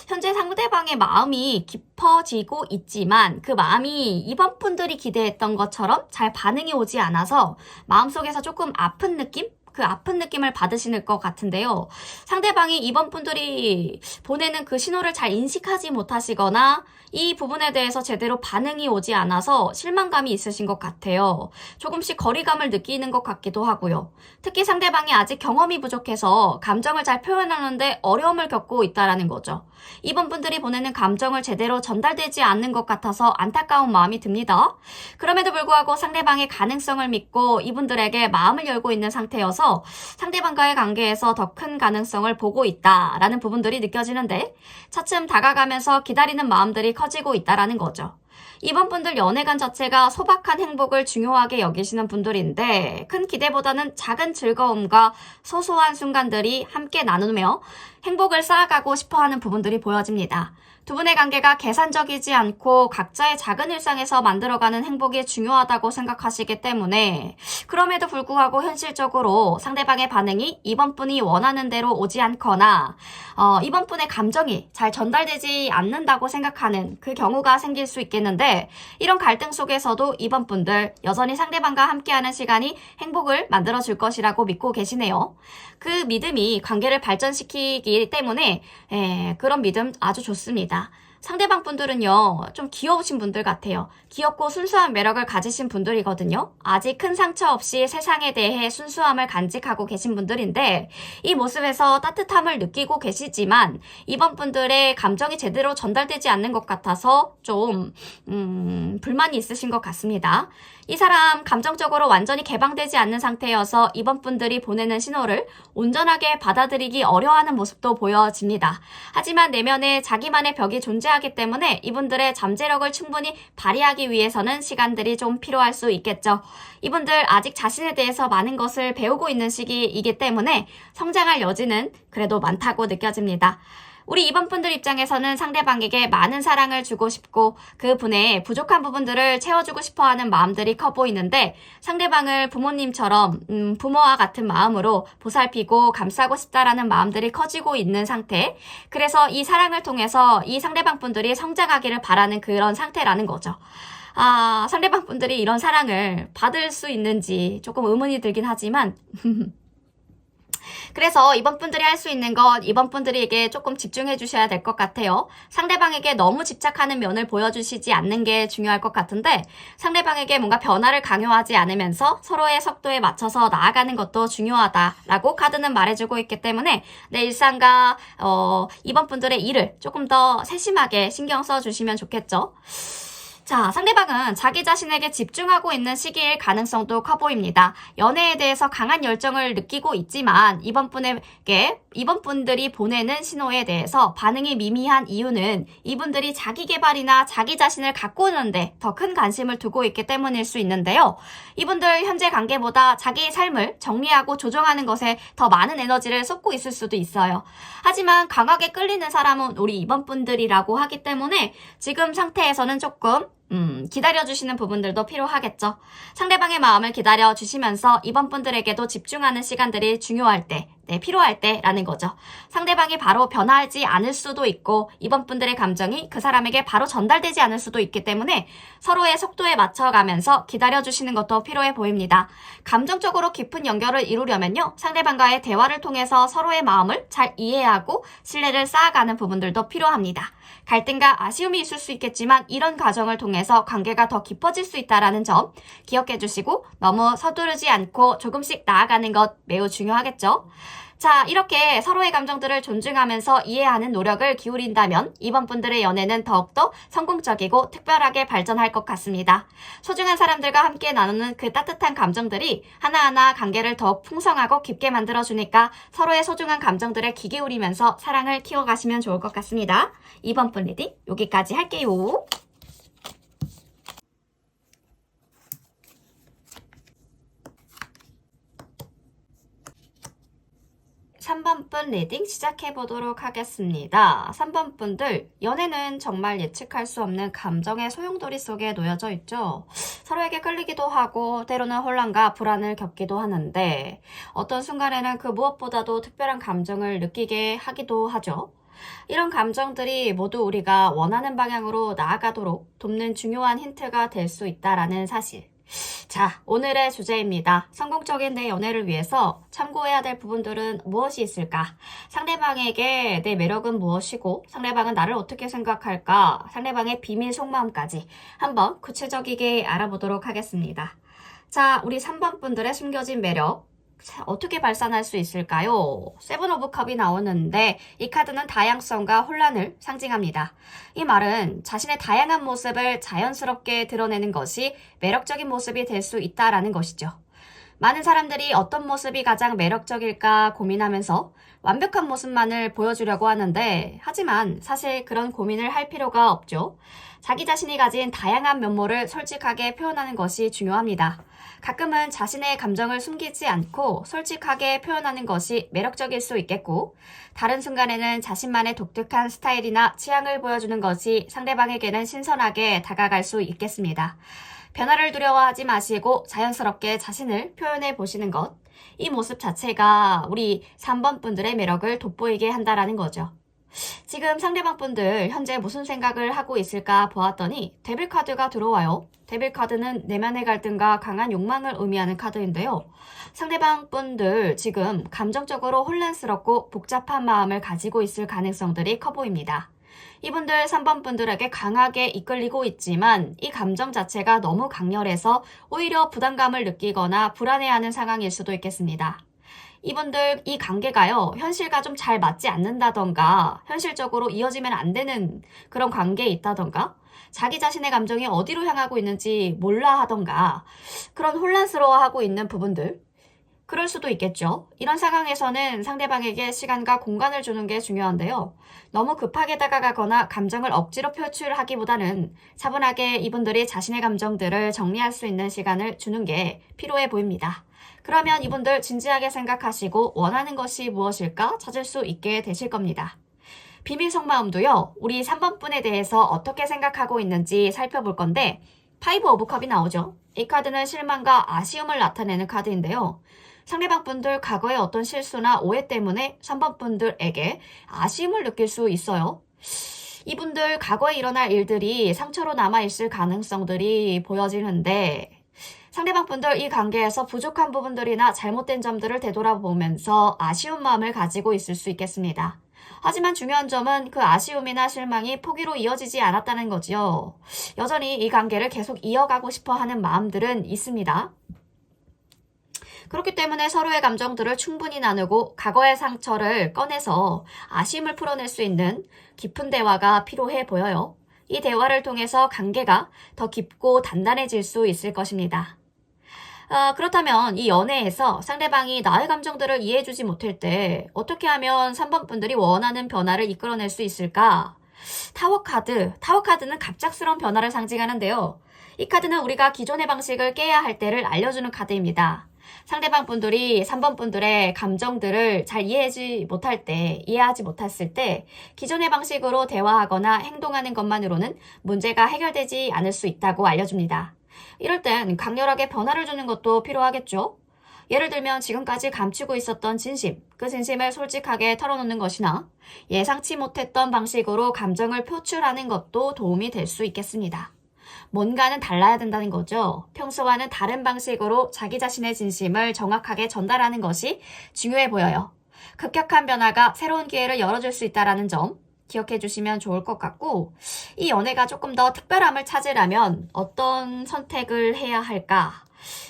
현재 상대방의 마음이 깊어지고 있지만 그 마음이 이번 분들이 기대했던 것처럼 잘 반응이 오지 않아서 마음속에서 조금 아픈 느낌? 그 아픈 느낌을 받으시는 것 같은데요. 상대방이 이번 분들이 보내는 그 신호를 잘 인식하지 못하시거나 이 부분에 대해서 제대로 반응이 오지 않아서 실망감이 있으신 것 같아요. 조금씩 거리감을 느끼는 것 같기도 하고요. 특히 상대방이 아직 경험이 부족해서 감정을 잘 표현하는데 어려움을 겪고 있다는 거죠. 이번 분들이 보내는 감정을 제대로 전달되지 않는 것 같아서 안타까운 마음이 듭니다. 그럼에도 불구하고 상대방의 가능성을 믿고 이분들에게 마음을 열고 있는 상태여서 상대방과의 관계에서 더 큰 가능성을 보고 있다라는 부분들이 느껴지는데 차츰 다가가면서 기다리는 마음들이 커지고 있다라는 거죠. 이번 분들 연애관 자체가 소박한 행복을 중요하게 여기시는 분들인데 큰 기대보다는 작은 즐거움과 소소한 순간들이 함께 나누며 행복을 쌓아가고 싶어하는 부분들이 보여집니다. 두 분의 관계가 계산적이지 않고 각자의 작은 일상에서 만들어가는 행복이 중요하다고 생각하시기 때문에 그럼에도 불구하고 현실적으로 상대방의 반응이 이번 분이 원하는 대로 오지 않거나 이번 분의 감정이 잘 전달되지 않는다고 생각하는 그 경우가 생길 수 있겠는데 이런 갈등 속에서도 이번 분들 여전히 상대방과 함께하는 시간이 행복을 만들어줄 것이라고 믿고 계시네요. 그 믿음이 관계를 발전시키기 때문에 그런 믿음 아주 좋습니다. 상대방 분들은요, 좀 귀여우신 분들 같아요. 귀엽고 순수한 매력을 가지신 분들이거든요. 아직 큰 상처 없이 세상에 대해 순수함을 간직하고 계신 분들인데 이 모습에서 따뜻함을 느끼고 계시지만 이번 분들의 감정이 제대로 전달되지 않는 것 같아서 좀 불만이 있으신 것 같습니다. 이 사람 감정적으로 완전히 개방되지 않는 상태여서 이번 분들이 보내는 신호를 온전하게 받아들이기 어려워하는 모습도 보여집니다. 하지만 내면에 자기만의 벽이 존재하기 때문에 이분들의 잠재력을 충분히 발휘하기 위해서는 시간들이 좀 필요할 수 있겠죠. 이분들 아직 자신에 대해서 많은 것을 배우고 있는 시기이기 때문에 성장할 여지는 그래도 많다고 느껴집니다. 우리 이번 분들 입장에서는 상대방에게 많은 사랑을 주고 싶고 그분의 부족한 부분들을 채워주고 싶어하는 마음들이 커 보이는데 상대방을 부모님처럼 부모와 같은 마음으로 보살피고 감싸고 싶다라는 마음들이 커지고 있는 상태. 그래서 이 사랑을 통해서 이 상대방 분들이 성장하기를 바라는 그런 상태라는 거죠. 상대방 분들이 이런 사랑을 받을 수 있는지 조금 의문이 들긴 하지만 그래서 이번 분들이 할 수 있는 건 이번 분들에게 조금 집중해 주셔야 될 것 같아요. 상대방에게 너무 집착하는 면을 보여주시지 않는 게 중요할 것 같은데 상대방에게 뭔가 변화를 강요하지 않으면서 서로의 속도에 맞춰서 나아가는 것도 중요하다라고 카드는 말해주고 있기 때문에 내 일상과 이번 분들의 일을 조금 더 세심하게 신경 써주시면 좋겠죠. 자, 상대방은 자기 자신에게 집중하고 있는 시기일 가능성도 커 보입니다. 연애에 대해서 강한 열정을 느끼고 있지만 이번 분들이 보내는 신호에 대해서 반응이 미미한 이유는 이분들이 자기 개발이나 자기 자신을 가꾸는데 더 큰 관심을 두고 있기 때문일 수 있는데요. 이분들 현재 관계보다 자기 삶을 정리하고 조정하는 것에 더 많은 에너지를 쏟고 있을 수도 있어요. 하지만 강하게 끌리는 사람은 우리 이번 분들이라고 하기 때문에 지금 상태에서는 조금 기다려주시는 부분들도 필요하겠죠. 상대방의 마음을 기다려주시면서 이번 분들에게도 집중하는 시간들이 중요할 때, 필요할 때라는 거죠. 상대방이 바로 변하지 않을 수도 있고 이번 분들의 감정이 그 사람에게 바로 전달되지 않을 수도 있기 때문에 서로의 속도에 맞춰가면서 기다려주시는 것도 필요해 보입니다. 감정적으로 깊은 연결을 이루려면요. 상대방과의 대화를 통해서 서로의 마음을 잘 이해하고 신뢰를 쌓아가는 부분들도 필요합니다. 갈등과 아쉬움이 있을 수 있겠지만 이런 과정을 통해서 관계가 더 깊어질 수 있다는 점 기억해 주시고 너무 서두르지 않고 조금씩 나아가는 것 매우 중요하겠죠. 자, 이렇게 서로의 감정들을 존중하면서 이해하는 노력을 기울인다면 이번 분들의 연애는 더욱더 성공적이고 특별하게 발전할 것 같습니다. 소중한 사람들과 함께 나누는 그 따뜻한 감정들이 하나하나 관계를 더욱 풍성하고 깊게 만들어주니까 서로의 소중한 감정들에 귀 기울이면서 사랑을 키워가시면 좋을 것 같습니다. 이번 분 리딩 여기까지 할게요. 3번 분 리딩 시작해 보도록 하겠습니다. 3번 분들, 연애는 정말 예측할 수 없는 감정의 소용돌이 속에 놓여져 있죠. 서로에게 끌리기도 하고 때로는 혼란과 불안을 겪기도 하는데 어떤 순간에는 그 무엇보다도 특별한 감정을 느끼게 하기도 하죠. 이런 감정들이 모두 우리가 원하는 방향으로 나아가도록 돕는 중요한 힌트가 될 수 있다라는 사실. 자, 오늘의 주제입니다. 성공적인 내 연애를 위해서 참고해야 될 부분들은 무엇이 있을까? 상대방에게 내 매력은 무엇이고 상대방은 나를 어떻게 생각할까? 상대방의 비밀 속마음까지 한번 구체적이게 알아보도록 하겠습니다. 자, 우리 3번 분들의 숨겨진 매력 어떻게 발산할 수 있을까요? 세븐 오브 컵이 나오는데 이 카드는 다양성과 혼란을 상징합니다. 이 말은 자신의 다양한 모습을 자연스럽게 드러내는 것이 매력적인 모습이 될 수 있다라는 것이죠. 많은 사람들이 어떤 모습이 가장 매력적일까 고민하면서 완벽한 모습만을 보여주려고 하는데 하지만 사실 그런 고민을 할 필요가 없죠. 자기 자신이 가진 다양한 면모를 솔직하게 표현하는 것이 중요합니다. 가끔은 자신의 감정을 숨기지 않고 솔직하게 표현하는 것이 매력적일 수 있겠고 다른 순간에는 자신만의 독특한 스타일이나 취향을 보여주는 것이 상대방에게는 신선하게 다가갈 수 있겠습니다. 변화를 두려워하지 마시고 자연스럽게 자신을 표현해 보시는 것. 이 모습 자체가 우리 3번 분들의 매력을 돋보이게 한다라는 거죠. 지금 상대방 분들 현재 무슨 생각을 하고 있을까 보았더니 데빌 카드가 들어와요. 데빌 카드는 내면의 갈등과 강한 욕망을 의미하는 카드인데요. 상대방 분들 지금 감정적으로 혼란스럽고 복잡한 마음을 가지고 있을 가능성들이 커 보입니다. 이분들 3번 분들에게 강하게 이끌리고 있지만 이 감정 자체가 너무 강렬해서 오히려 부담감을 느끼거나 불안해하는 상황일 수도 있겠습니다. 이분들 이 관계가요 현실과 좀 잘 맞지 않는다던가 현실적으로 이어지면 안 되는 그런 관계에 있다던가 자기 자신의 감정이 어디로 향하고 있는지 몰라 하던가 그런 혼란스러워하고 있는 부분들 그럴 수도 있겠죠. 이런 상황에서는 상대방에게 시간과 공간을 주는 게 중요한데요. 너무 급하게 다가가거나 감정을 억지로 표출하기보다는 차분하게 이분들이 자신의 감정들을 정리할 수 있는 시간을 주는 게 필요해 보입니다. 그러면 이분들 진지하게 생각하시고 원하는 것이 무엇일까 찾을 수 있게 되실 겁니다. 비밀 속마음도요. 우리 3번 분에 대해서 어떻게 생각하고 있는지 살펴볼 건데 파이브 오브 컵이 나오죠. 이 카드는 실망과 아쉬움을 나타내는 카드인데요. 상대방 분들 과거의 어떤 실수나 오해 때문에 3번 분들에게 아쉬움을 느낄 수 있어요. 이분들 과거에 일어날 일들이 상처로 남아있을 가능성들이 보여지는데 상대방 분들 이 관계에서 부족한 부분들이나 잘못된 점들을 되돌아보면서 아쉬운 마음을 가지고 있을 수 있겠습니다. 하지만 중요한 점은 그 아쉬움이나 실망이 포기로 이어지지 않았다는 거지요. 여전히 이 관계를 계속 이어가고 싶어 하는 마음들은 있습니다. 그렇기 때문에 서로의 감정들을 충분히 나누고 과거의 상처를 꺼내서 아쉬움을 풀어낼 수 있는 깊은 대화가 필요해 보여요. 이 대화를 통해서 관계가 더 깊고 단단해질 수 있을 것입니다. 그렇다면 이 연애에서 상대방이 나의 감정들을 이해해주지 못할 때 어떻게 하면 3번 분들이 원하는 변화를 이끌어낼 수 있을까? 타워카드는 갑작스러운 변화를 상징하는데요. 이 카드는 우리가 기존의 방식을 깨야 할 때를 알려주는 카드입니다. 상대방 분들이 3번 분들의 감정들을 잘 이해하지 못했을 때 기존의 방식으로 대화하거나 행동하는 것만으로는 문제가 해결되지 않을 수 있다고 알려줍니다. 이럴 땐 강렬하게 변화를 주는 것도 필요하겠죠? 예를 들면 지금까지 감추고 있었던 진심, 그 진심을 솔직하게 털어놓는 것이나 예상치 못했던 방식으로 감정을 표출하는 것도 도움이 될 수 있겠습니다. 뭔가는 달라야 된다는 거죠. 평소와는 다른 방식으로 자기 자신의 진심을 정확하게 전달하는 것이 중요해 보여요. 급격한 변화가 새로운 기회를 열어줄 수 있다는 점 기억해 주시면 좋을 것 같고, 이 연애가 조금 더 특별함을 찾으려면 어떤 선택을 해야 할까?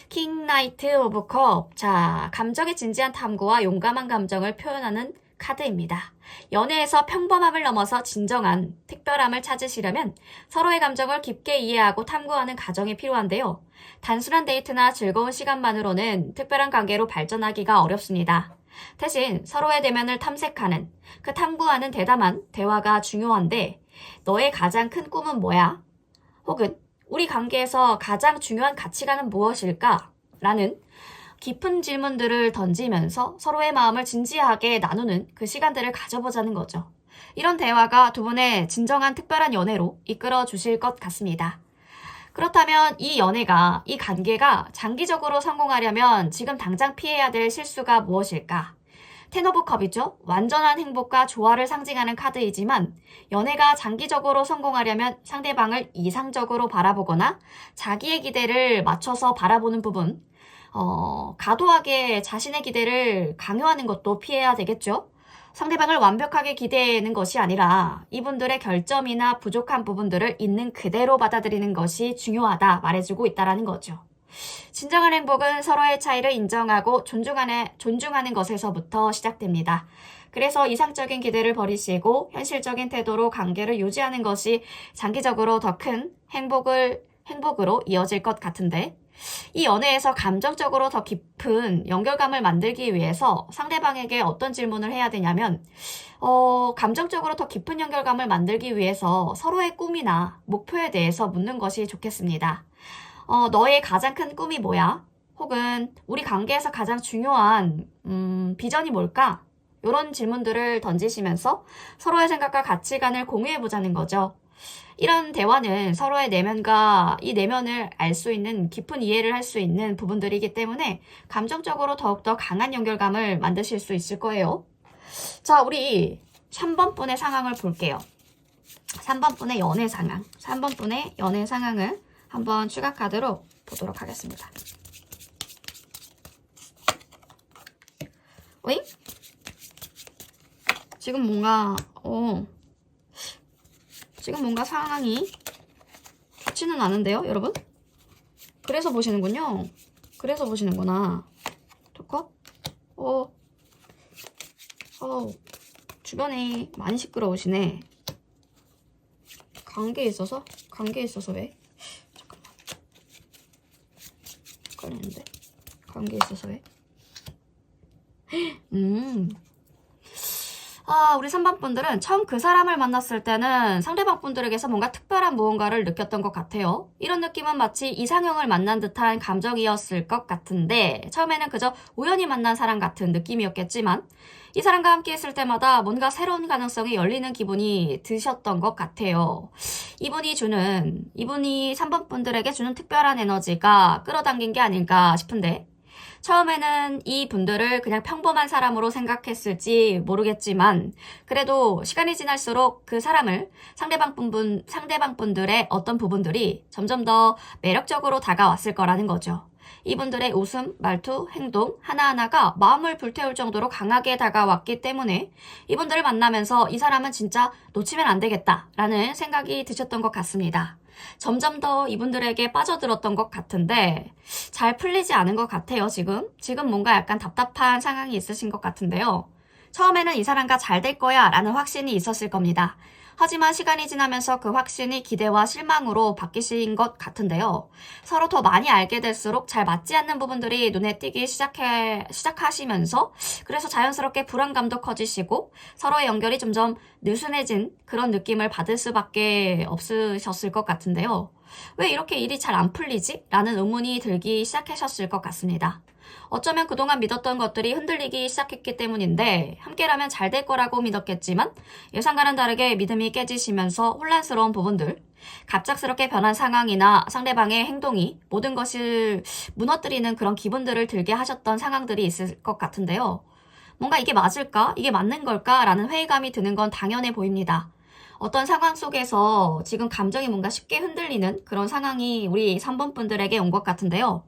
킹 나이트 오브 컵. 자, 감정의 진지한 탐구와 용감한 감정을 표현하는 카드입니다. 연애에서 평범함을 넘어서 진정한 특별함을 찾으시려면 서로의 감정을 깊게 이해하고 탐구하는 과정이 필요한데요. 단순한 데이트나 즐거운 시간만으로는 특별한 관계로 발전하기가 어렵습니다. 대신 서로의 내면을 탐색하는, 그 탐구하는 대담한 대화가 중요한데, 너의 가장 큰 꿈은 뭐야? 혹은 우리 관계에서 가장 중요한 가치관은 무엇일까? 라는 깊은 질문들을 던지면서 서로의 마음을 진지하게 나누는 그 시간들을 가져보자는 거죠. 이런 대화가 두 분의 진정한 특별한 연애로 이끌어 주실 것 같습니다. 그렇다면 이 관계가 장기적으로 성공하려면 지금 당장 피해야 될 실수가 무엇일까? 텐 오브 컵이죠. 완전한 행복과 조화를 상징하는 카드이지만 연애가 장기적으로 성공하려면 상대방을 이상적으로 바라보거나 자기의 기대를 맞춰서 바라보는 부분, 과도하게 자신의 기대를 강요하는 것도 피해야 되겠죠. 상대방을 완벽하게 기대는 것이 아니라 이분들의 결점이나 부족한 부분들을 있는 그대로 받아들이는 것이 중요하다 말해주고 있다는 거죠. 진정한 행복은 서로의 차이를 인정하고 존중하는 것에서부터 시작됩니다. 그래서 이상적인 기대를 버리시고 현실적인 태도로 관계를 유지하는 것이 장기적으로 더 큰 행복으로 이어질 것 같은데, 이 연애에서 감정적으로 더 깊은 연결감을 만들기 위해서 상대방에게 어떤 질문을 해야 되냐면, 감정적으로 더 깊은 연결감을 만들기 위해서 서로의 꿈이나 목표에 대해서 묻는 것이 좋겠습니다. 너의 가장 큰 꿈이 뭐야? 혹은 우리 관계에서 가장 중요한 비전이 뭘까? 이런 질문들을 던지시면서 서로의 생각과 가치관을 공유해보자는 거죠. 이런 대화는 서로의 이 내면을 알 수 있는, 깊은 이해를 할 수 있는 부분들이기 때문에 감정적으로 더욱더 강한 연결감을 만드실 수 있을 거예요. 자, 우리 3번 분의 상황을 볼게요. 3번 분의 연애 상황. 3번 분의 연애 상황을 한번 추가 카드로 보도록 하겠습니다. 오잉? 지금 뭔가 상황이 좋지는 않은데요, 여러분? 그래서 보시는군요. 그래서 보시는구나. 좋고? 주변에 많이 시끄러우시네. 관계에 있어서 왜? 잠깐만. 헷갈리는데? 관계에 있어서 왜? 우리 3번 분들은 처음 그 사람을 만났을 때는 상대방 분들에게서 뭔가 특별한 무언가를 느꼈던 것 같아요. 이런 느낌은 마치 이상형을 만난 듯한 감정이었을 것 같은데, 처음에는 그저 우연히 만난 사람 같은 느낌이었겠지만 이 사람과 함께 있을 때마다 뭔가 새로운 가능성이 열리는 기분이 드셨던 것 같아요. 이분이 3번 분들에게 주는 특별한 에너지가 끌어당긴 게 아닐까 싶은데, 처음에는 이 분들을 그냥 평범한 사람으로 생각했을지 모르겠지만, 그래도 시간이 지날수록 그 사람을 상대방 분들의 어떤 부분들이 점점 더 매력적으로 다가왔을 거라는 거죠. 이분들의 웃음, 말투, 행동 하나하나가 마음을 불태울 정도로 강하게 다가왔기 때문에 이분들을 만나면서 이 사람은 진짜 놓치면 안 되겠다라는 생각이 드셨던 것 같습니다. 점점 더 이분들에게 빠져들었던 것 같은데 잘 풀리지 않은 것 같아요, 지금. 지금 뭔가 약간 답답한 상황이 있으신 것 같은데요. 처음에는 이 사람과 잘 될 거야 라는 확신이 있었을 겁니다. 하지만 시간이 지나면서 그 확신이 기대와 실망으로 바뀌신 것 같은데요. 서로 더 많이 알게 될수록 잘 맞지 않는 부분들이 눈에 띄기 시작하시면서 그래서 자연스럽게 불안감도 커지시고 서로의 연결이 점점 느슨해진 그런 느낌을 받을 수밖에 없으셨을 것 같은데요. 왜 이렇게 일이 잘 안 풀리지? 라는 의문이 들기 시작하셨을 것 같습니다. 어쩌면 그동안 믿었던 것들이 흔들리기 시작했기 때문인데 함께라면 잘 될 거라고 믿었겠지만 예상과는 다르게 믿음이 깨지시면서 혼란스러운 부분들, 갑작스럽게 변한 상황이나 상대방의 행동이 모든 것을 무너뜨리는 그런 기분들을 들게 하셨던 상황들이 있을 것 같은데요. 뭔가 이게 맞을까? 이게 맞는 걸까? 라는 회의감이 드는 건 당연해 보입니다. 어떤 상황 속에서 지금 감정이 뭔가 쉽게 흔들리는 그런 상황이 우리 3번 분들에게 온 것 같은데요.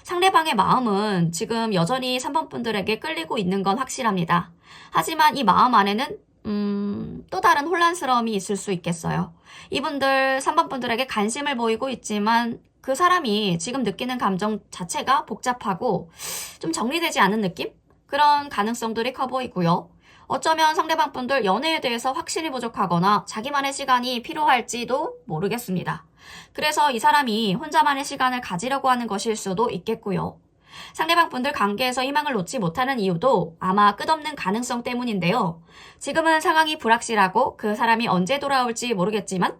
상대방의 마음은 지금 여전히 3번 분들에게 끌리고 있는 건 확실합니다. 하지만 이 마음 안에는 또 다른 혼란스러움이 있을 수 있겠어요. 이분들 3번 분들에게 관심을 보이고 있지만 그 사람이 지금 느끼는 감정 자체가 복잡하고 좀 정리되지 않은 느낌? 그런 가능성들이 커 보이고요. 어쩌면 상대방 분들 연애에 대해서 확신이 부족하거나 자기만의 시간이 필요할지도 모르겠습니다. 그래서 이 사람이 혼자만의 시간을 가지려고 하는 것일 수도 있겠고요. 상대방 분들 관계에서 희망을 놓지 못하는 이유도 아마 끝없는 가능성 때문인데요. 지금은 상황이 불확실하고 그 사람이 언제 돌아올지 모르겠지만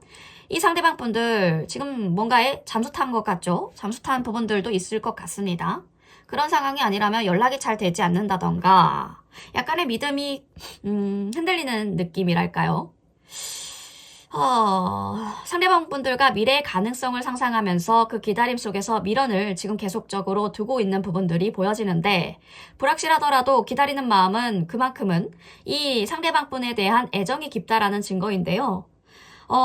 이 상대방 분들 지금 뭔가에 잠수탄 것 같죠? 잠수탄 부분들도 있을 것 같습니다. 그런 상황이 아니라면 연락이 잘 되지 않는다던가 약간의 믿음이 흔들리는 느낌이랄까요? 상대방 분들과 미래의 가능성을 상상하면서 그 기다림 속에서 미련을 지금 계속적으로 두고 있는 부분들이 보여지는데 불확실하더라도 기다리는 마음은 그만큼은 이 상대방 분에 대한 애정이 깊다라는 증거인데요.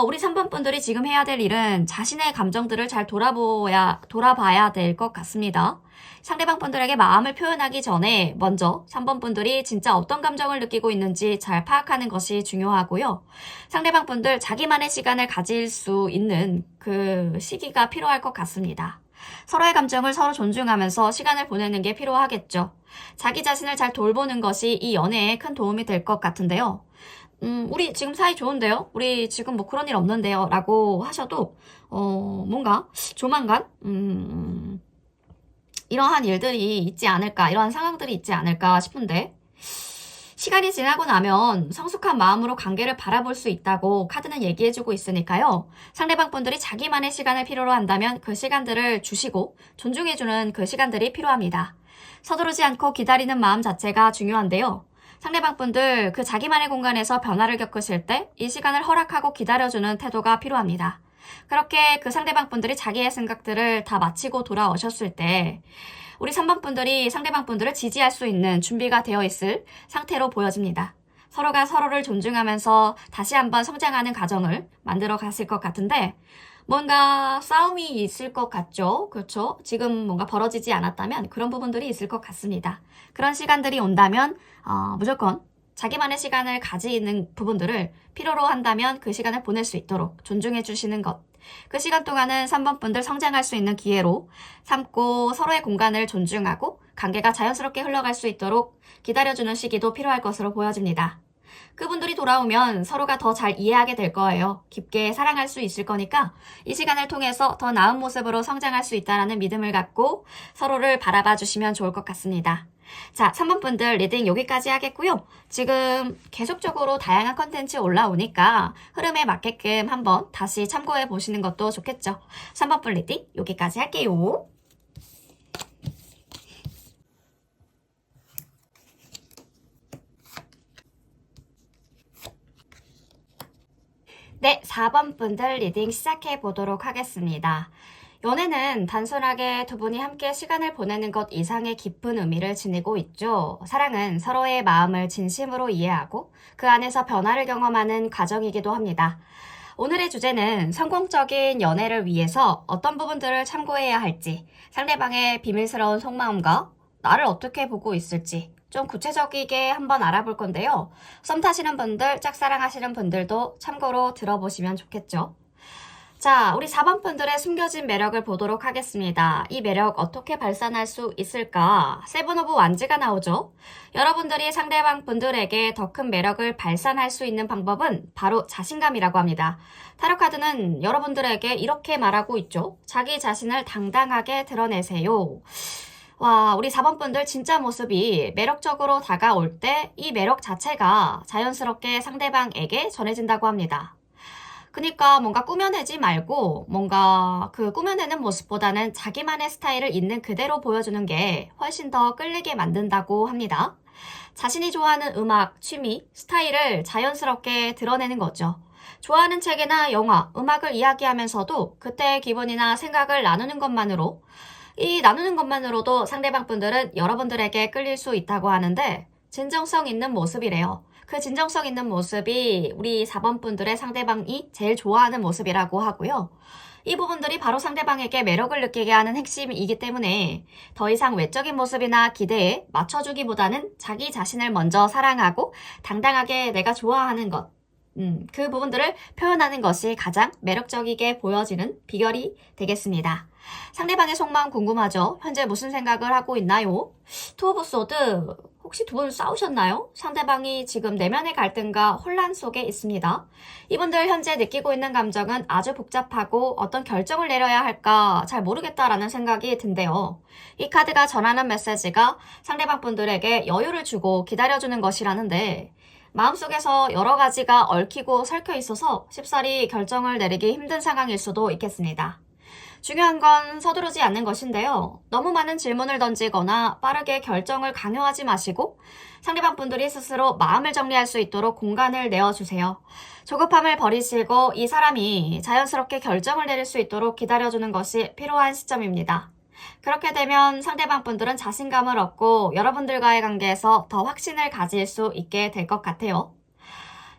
우리 3번 분들이 지금 해야 될 일은 자신의 감정들을 잘 돌아봐야 될 것 같습니다. 상대방 분들에게 마음을 표현하기 전에 먼저 3번 분들이 진짜 어떤 감정을 느끼고 있는지 잘 파악하는 것이 중요하고요. 상대방 분들 자기만의 시간을 가질 수 있는 그 시기가 필요할 것 같습니다. 서로의 감정을 서로 존중하면서 시간을 보내는 게 필요하겠죠. 자기 자신을 잘 돌보는 것이 이 연애에 큰 도움이 될 것 같은데요. 우리 지금 사이 좋은데요? 우리 지금 뭐 그런 일 없는데요? 라고 하셔도, 뭔가 조만간, 이러한 일들이 있지 않을까, 이러한 상황들이 있지 않을까 싶은데, 시간이 지나고 나면 성숙한 마음으로 관계를 바라볼 수 있다고 카드는 얘기해주고 있으니까요. 상대방 분들이 자기만의 시간을 필요로 한다면 그 시간들을 주시고 존중해주는 그 시간들이 필요합니다. 서두르지 않고 기다리는 마음 자체가 중요한데요. 상대방 분들 그 자기만의 공간에서 변화를 겪으실 때 이 시간을 허락하고 기다려주는 태도가 필요합니다. 그렇게 그 상대방 분들이 자기의 생각들을 다 마치고 돌아오셨을 때 우리 3번 분들이 상대방 분들을 지지할 수 있는 준비가 되어 있을 상태로 보여집니다. 서로가 서로를 존중하면서 다시 한번 성장하는 과정을 만들어 갔을 것 같은데 뭔가 싸움이 있을 것 같죠? 그렇죠? 지금 뭔가 벌어지지 않았다면 그런 부분들이 있을 것 같습니다. 그런 시간들이 온다면 무조건 자기만의 시간을 가지는 부분들을 필요로 한다면 그 시간을 보낼 수 있도록 존중해 주시는 것. 그 시간 동안은 3번 분들 성장할 수 있는 기회로 삼고 서로의 공간을 존중하고 관계가 자연스럽게 흘러갈 수 있도록 기다려주는 시기도 필요할 것으로 보여집니다. 그분들이 돌아오면 서로가 더 잘 이해하게 될 거예요. 깊게 사랑할 수 있을 거니까 이 시간을 통해서 더 나은 모습으로 성장할 수 있다는 믿음을 갖고 서로를 바라봐 주시면 좋을 것 같습니다. 자, 3번 분들 리딩 여기까지 하겠고요. 지금 계속적으로 다양한 컨텐츠 올라오니까 흐름에 맞게끔 한번 다시 참고해 보시는 것도 좋겠죠. 3번 분 리딩 여기까지 할게요. 네, 4번 분들 리딩 시작해 보도록 하겠습니다. 연애는 단순하게 두 분이 함께 시간을 보내는 것 이상의 깊은 의미를 지니고 있죠. 사랑은 서로의 마음을 진심으로 이해하고 그 안에서 변화를 경험하는 과정이기도 합니다. 오늘의 주제는 성공적인 연애를 위해서 어떤 부분들을 참고해야 할지, 상대방의 비밀스러운 속마음과 나를 어떻게 보고 있을지 좀 구체적이게 한번 알아볼 건데요. 썸 타시는 분들, 짝사랑하시는 분들도 참고로 들어보시면 좋겠죠. 자, 우리 4번 분들의 숨겨진 매력을 보도록 하겠습니다. 이 매력 어떻게 발산할 수 있을까? 세븐 오브 완즈가 나오죠. 여러분들이 상대방 분들에게 더 큰 매력을 발산할 수 있는 방법은 바로 자신감이라고 합니다. 타로 카드는 여러분들에게 이렇게 말하고 있죠. 자기 자신을 당당하게 드러내세요. 와, 우리 4번 분들 진짜 모습이 매력적으로 다가올 때 이 매력 자체가 자연스럽게 상대방에게 전해진다고 합니다. 그러니까 뭔가 꾸며내지 말고 뭔가 그 꾸며내는 모습보다는 자기만의 스타일을 있는 그대로 보여주는 게 훨씬 더 끌리게 만든다고 합니다. 자신이 좋아하는 음악, 취미, 스타일을 자연스럽게 드러내는 거죠. 좋아하는 책이나 영화, 음악을 이야기하면서도 그때의 기분이나 생각을 나누는 것만으로 이 나누는 것만으로도 상대방 분들은 여러분들에게 끌릴 수 있다고 하는데 진정성 있는 모습이래요. 그 진정성 있는 모습이 우리 4번 분들의 상대방이 제일 좋아하는 모습이라고 하고요. 이 부분들이 바로 상대방에게 매력을 느끼게 하는 핵심이기 때문에 더 이상 외적인 모습이나 기대에 맞춰주기보다는 자기 자신을 먼저 사랑하고 당당하게 내가 좋아하는 것, 그 부분들을 표현하는 것이 가장 매력적이게 보여지는 비결이 되겠습니다. 상대방의 속마음 궁금하죠? 현재 무슨 생각을 하고 있나요? 투 오브 소드, 혹시 두 분 싸우셨나요? 상대방이 지금 내면의 갈등과 혼란 속에 있습니다. 이분들 현재 느끼고 있는 감정은 아주 복잡하고 어떤 결정을 내려야 할까 잘 모르겠다라는 생각이 든대요. 이 카드가 전하는 메시지가 상대방 분들에게 여유를 주고 기다려주는 것이라는데 마음속에서 여러 가지가 얽히고 설켜 있어서 쉽사리 결정을 내리기 힘든 상황일 수도 있겠습니다. 중요한 건 서두르지 않는 것인데요. 너무 많은 질문을 던지거나 빠르게 결정을 강요하지 마시고 상대방 분들이 스스로 마음을 정리할 수 있도록 공간을 내어주세요. 조급함을 버리시고 이 사람이 자연스럽게 결정을 내릴 수 있도록 기다려주는 것이 필요한 시점입니다. 그렇게 되면 상대방 분들은 자신감을 얻고 여러분들과의 관계에서 더 확신을 가질 수 있게 될 것 같아요.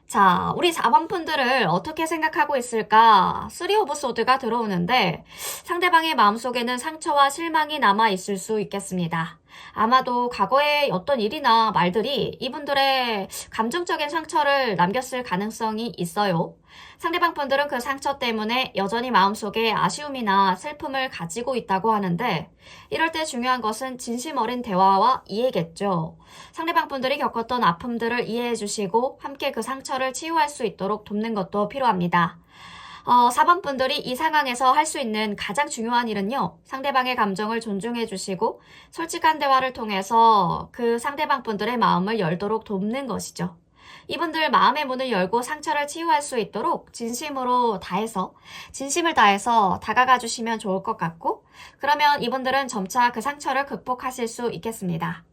자, 우리 4번 분들을 어떻게 생각하고 있을까? 3 오브 소드가 들어오는데 상대방의 마음속에는 상처와 실망이 남아 있을 수 있겠습니다. 아마도 과거의 어떤 일이나 말들이 이분들의 감정적인 상처를 남겼을 가능성이 있어요. 상대방 분들은 그 상처 때문에 여전히 마음속에 아쉬움이나 슬픔을 가지고 있다고 하는데 이럴 때 중요한 것은 진심 어린 대화와 이해겠죠. 상대방 분들이 겪었던 아픔들을 이해해 주시고 함께 그 상처를 치유할 수 있도록 돕는 것도 필요합니다. 4번 분들이 이 상황에서 할 수 있는 가장 중요한 일은요. 상대방의 감정을 존중해 주시고 솔직한 대화를 통해서 그 상대방 분들의 마음을 열도록 돕는 것이죠. 이분들 마음의 문을 열고 상처를 치유할 수 있도록 진심을 다해서 다가가 주시면 좋을 것 같고 그러면 이분들은 점차 그 상처를 극복하실 수 있겠습니다.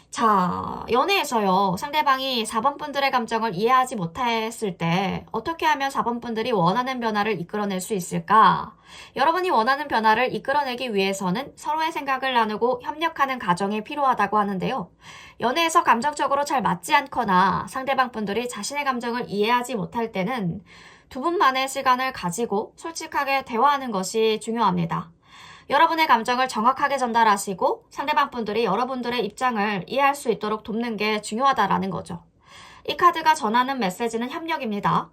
자, 연애에서요, 상대방이 4번 분들의 감정을 이해하지 못했을 때 어떻게 하면 4번 분들이 원하는 변화를 이끌어낼 수 있을까? 여러분이 원하는 변화를 이끌어내기 위해서는 서로의 생각을 나누고 협력하는 과정이 필요하다고 하는데요. 연애에서 감정적으로 잘 맞지 않거나 상대방 분들이 자신의 감정을 이해하지 못할 때는 두 분만의 시간을 가지고 솔직하게 대화하는 것이 중요합니다. 여러분의 감정을 정확하게 전달하시고 상대방 분들이 여러분들의 입장을 이해할 수 있도록 돕는 게 중요하다라는 거죠. 이 카드가 전하는 메시지는 협력입니다.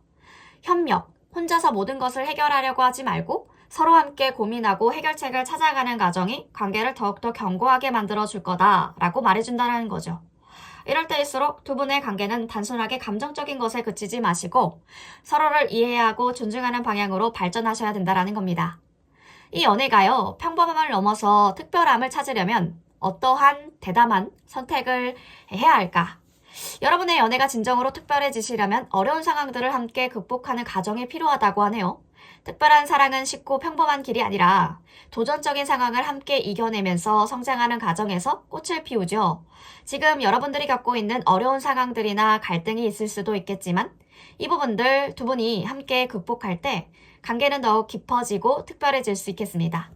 협력, 혼자서 모든 것을 해결하려고 하지 말고 서로 함께 고민하고 해결책을 찾아가는 과정이 관계를 더욱더 견고하게 만들어줄 거다라고 말해준다는 거죠. 이럴 때일수록 두 분의 관계는 단순하게 감정적인 것에 그치지 마시고 서로를 이해하고 존중하는 방향으로 발전하셔야 된다는 겁니다. 이 연애가요, 평범함을 넘어서 특별함을 찾으려면 어떠한 대담한 선택을 해야 할까? 여러분의 연애가 진정으로 특별해지시려면 어려운 상황들을 함께 극복하는 과정이 필요하다고 하네요. 특별한 사랑은 쉽고 평범한 길이 아니라 도전적인 상황을 함께 이겨내면서 성장하는 과정에서 꽃을 피우죠. 지금 여러분들이 겪고 있는 어려운 상황들이나 갈등이 있을 수도 있겠지만 이 부분들 두 분이 함께 극복할 때 관계는 더욱 깊어지고 특별해질 수 있겠습니다.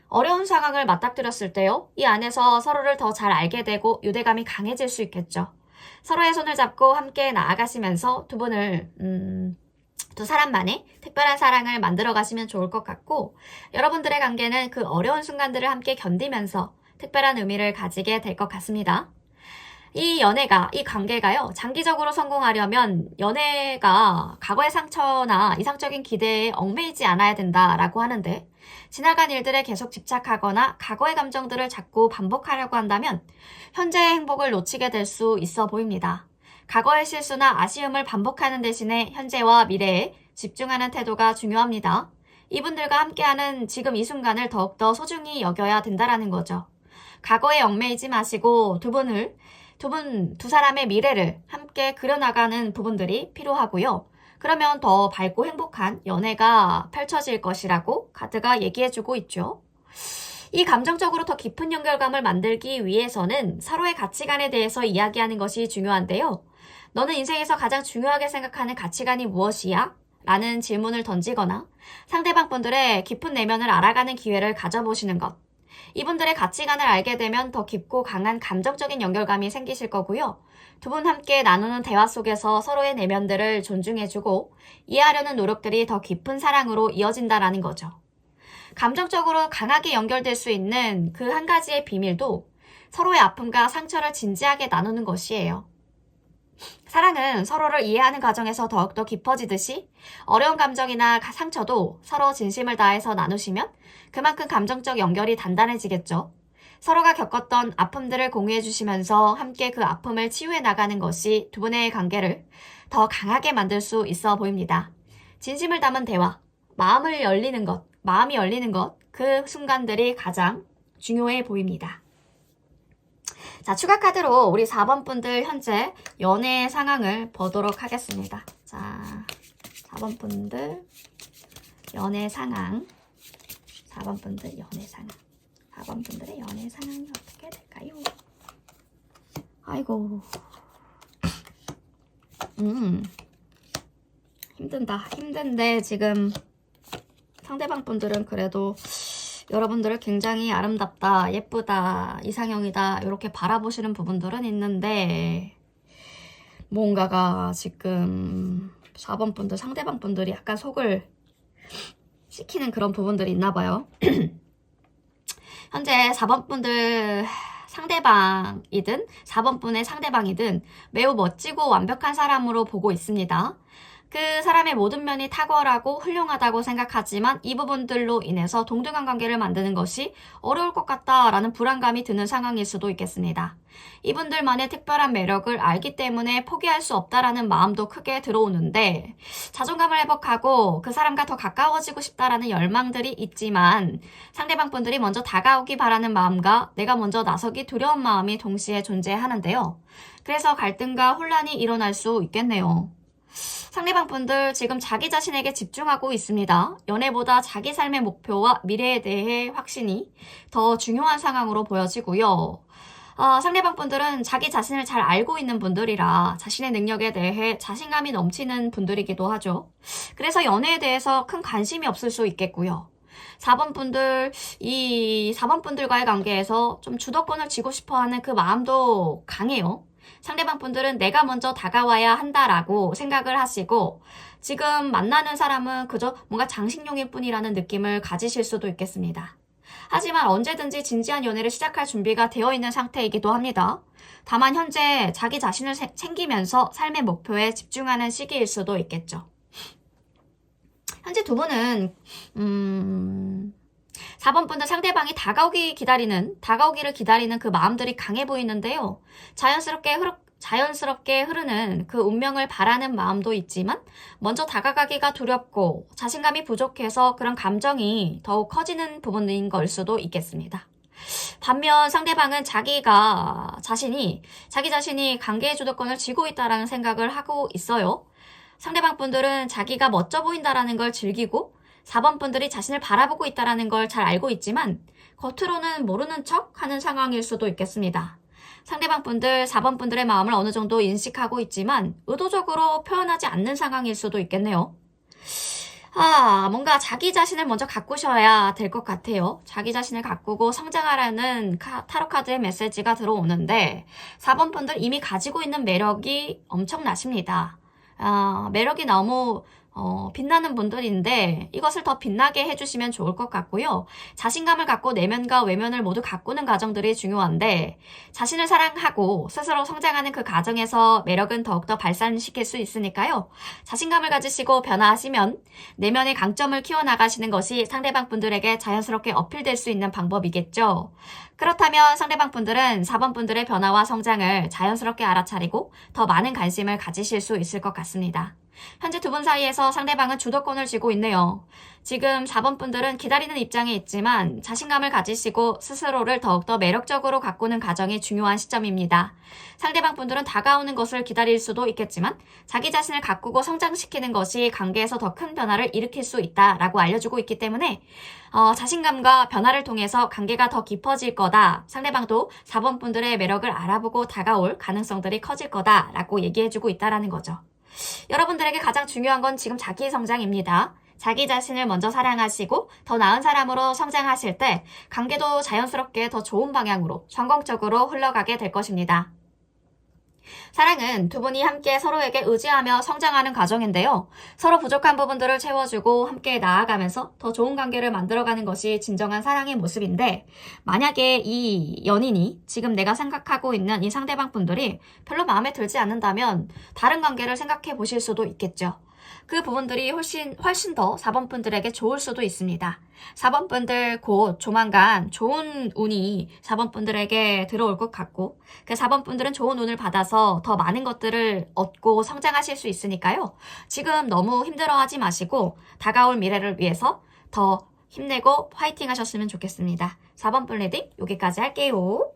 어려운 상황을 맞닥뜨렸을 때요, 이 안에서 서로를 더 잘 알게 되고 유대감이 강해질 수 있겠죠. 서로의 손을 잡고 함께 나아가시면서 두 분을 두 사람만의 특별한 사랑을 만들어 가시면 좋을 것 같고, 여러분들의 관계는 그 어려운 순간들을 함께 견디면서 특별한 의미를 가지게 될 것 같습니다. 이 관계가요, 장기적으로 성공하려면 연애가 과거의 상처나 이상적인 기대에 얽매이지 않아야 된다라고 하는데, 지나간 일들에 계속 집착하거나 과거의 감정들을 자꾸 반복하려고 한다면 현재의 행복을 놓치게 될 수 있어 보입니다. 과거의 실수나 아쉬움을 반복하는 대신에 현재와 미래에 집중하는 태도가 중요합니다. 이분들과 함께하는 지금 이 순간을 더욱더 소중히 여겨야 된다라는 거죠. 과거에 얽매이지 마시고 두 사람의 미래를 함께 그려나가는 부분들이 필요하고요. 그러면 더 밝고 행복한 연애가 펼쳐질 것이라고 카드가 얘기해주고 있죠. 이 감정적으로 더 깊은 연결감을 만들기 위해서는 서로의 가치관에 대해서 이야기하는 것이 중요한데요. 너는 인생에서 가장 중요하게 생각하는 가치관이 무엇이야? 라는 질문을 던지거나 상대방 분들의 깊은 내면을 알아가는 기회를 가져보시는 것. 이분들의 가치관을 알게 되면 더 깊고 강한 감정적인 연결감이 생기실 거고요. 두 분 함께 나누는 대화 속에서 서로의 내면들을 존중해주고 이해하려는 노력들이 더 깊은 사랑으로 이어진다라는 거죠. 감정적으로 강하게 연결될 수 있는 그 한 가지의 비밀도 서로의 아픔과 상처를 진지하게 나누는 것이에요. 사랑은 서로를 이해하는 과정에서 더욱더 깊어지듯이 어려운 감정이나 상처도 서로 진심을 다해서 나누시면 그만큼 감정적 연결이 단단해지겠죠. 서로가 겪었던 아픔들을 공유해 주시면서 함께 그 아픔을 치유해 나가는 것이 두 분의 관계를 더 강하게 만들 수 있어 보입니다. 진심을 담은 대화, 마음이 열리는 것, 그 순간들이 가장 중요해 보입니다. 자, 추가 카드로 우리 4번 분들 현재 연애 상황을 보도록 하겠습니다. 자, 4번 분들 연애 상황. 4번 분들 연애 상황. 4번 분들의 연애 상황이 어떻게 될까요? 아이고. 힘든데 지금 상대방 분들은 그래도 여러분들을 굉장히 아름답다, 예쁘다, 이상형이다 이렇게 바라보시는 부분들은 있는데 뭔가가 지금 4번 분들, 상대방 분들이 약간 속을 시키는 그런 부분들이 있나 봐요. 현재 4번 분들 상대방이든 4번 분의 상대방이든 매우 멋지고 완벽한 사람으로 보고 있습니다. 그 사람의 모든 면이 탁월하고 훌륭하다고 생각하지만 이 부분들로 인해서 동등한 관계를 만드는 것이 어려울 것 같다라는 불안감이 드는 상황일 수도 있겠습니다. 이분들만의 특별한 매력을 알기 때문에 포기할 수 없다라는 마음도 크게 들어오는데 자존감을 회복하고 그 사람과 더 가까워지고 싶다라는 열망들이 있지만 상대방 분들이 먼저 다가오기 바라는 마음과 내가 먼저 나서기 두려운 마음이 동시에 존재하는데요. 그래서 갈등과 혼란이 일어날 수 있겠네요. 상대방 분들 지금 자기 자신에게 집중하고 있습니다. 연애보다 자기 삶의 목표와 미래에 대해 확신이 더 중요한 상황으로 보여지고요. 상대방 분들은 자기 자신을 잘 알고 있는 분들이라 자신의 능력에 대해 자신감이 넘치는 분들이기도 하죠. 그래서 연애에 대해서 큰 관심이 없을 수 있겠고요. 4번 분들, 이 4번 분들과의 관계에서 좀 주도권을 쥐고 싶어 하는 그 마음도 강해요. 상대방 분들은 내가 먼저 다가와야 한다라고 생각을 하시고 지금 만나는 사람은 그저 뭔가 장식용일 뿐이라는 느낌을 가지실 수도 있겠습니다. 하지만 언제든지 진지한 연애를 시작할 준비가 되어 있는 상태이기도 합니다. 다만 현재 자기 자신을 챙기면서 삶의 목표에 집중하는 시기일 수도 있겠죠. 현재 두 분은 4번 분들 상대방이 다가오기를 기다리는 그 마음들이 강해 보이는데요. 자연스럽게 흐르는 그 운명을 바라는 마음도 있지만 먼저 다가가기가 두렵고 자신감이 부족해서 그런 감정이 더욱 커지는 부분인 걸 수도 있겠습니다. 반면 상대방은 자기 자신이 관계의 주도권을 쥐고 있다라는 생각을 하고 있어요. 상대방 분들은 자기가 멋져 보인다라는 걸 즐기고 4번 분들이 자신을 바라보고 있다는 걸 잘 알고 있지만 겉으로는 모르는 척 하는 상황일 수도 있겠습니다. 상대방 분들, 4번 분들의 마음을 어느 정도 인식하고 있지만 의도적으로 표현하지 않는 상황일 수도 있겠네요. 뭔가 자기 자신을 먼저 가꾸셔야 될 것 같아요. 자기 자신을 가꾸고 성장하라는 타로 카드의 메시지가 들어오는데 4번 분들 이미 가지고 있는 매력이 엄청나십니다. 매력이 너무 빛나는 분들인데 이것을 더 빛나게 해주시면 좋을 것 같고요. 자신감을 갖고 내면과 외면을 모두 가꾸는 과정들이 중요한데 자신을 사랑하고 스스로 성장하는 그 과정에서 매력은 더욱더 발산시킬 수 있으니까요. 자신감을 가지시고 변화하시면 내면의 강점을 키워나가시는 것이 상대방 분들에게 자연스럽게 어필될 수 있는 방법이겠죠. 그렇다면 상대방 분들은 4번 분들의 변화와 성장을 자연스럽게 알아차리고 더 많은 관심을 가지실 수 있을 것 같습니다. 현재 두 분 사이에서 상대방은 주도권을 쥐고 있네요. 지금 4번 분들은 기다리는 입장에 있지만 자신감을 가지시고 스스로를 더욱더 매력적으로 가꾸는 과정이 중요한 시점입니다. 상대방 분들은 다가오는 것을 기다릴 수도 있겠지만 자기 자신을 가꾸고 성장시키는 것이 관계에서 더 큰 변화를 일으킬 수 있다라고 알려주고 있기 때문에 자신감과 변화를 통해서 관계가 더 깊어질 거다. 상대방도 4번 분들의 매력을 알아보고 다가올 가능성들이 커질 거다라고 얘기해주고 있다라는 거죠. 여러분들에게 가장 중요한 건 지금 자기 성장입니다. 자기 자신을 먼저 사랑하시고 더 나은 사람으로 성장하실 때 관계도 자연스럽게 더 좋은 방향으로 성공적으로 흘러가게 될 것입니다. 사랑은 두 분이 함께 서로에게 의지하며 성장하는 과정인데요. 서로 부족한 부분들을 채워주고 함께 나아가면서 더 좋은 관계를 만들어가는 것이 진정한 사랑의 모습인데 만약에 이 연인이 지금 내가 생각하고 있는 이 상대방 분들이 별로 마음에 들지 않는다면 다른 관계를 생각해 보실 수도 있겠죠. 그 부분들이 훨씬 더 4번 분들에게 좋을 수도 있습니다. 4번 분들 곧 조만간 좋은 운이 4번 분들에게 들어올 것 같고 그 4번 분들은 좋은 운을 받아서 더 많은 것들을 얻고 성장하실 수 있으니까요. 지금 너무 힘들어하지 마시고 다가올 미래를 위해서 더 힘내고 화이팅 하셨으면 좋겠습니다. 4번 분 리딩 여기까지 할게요.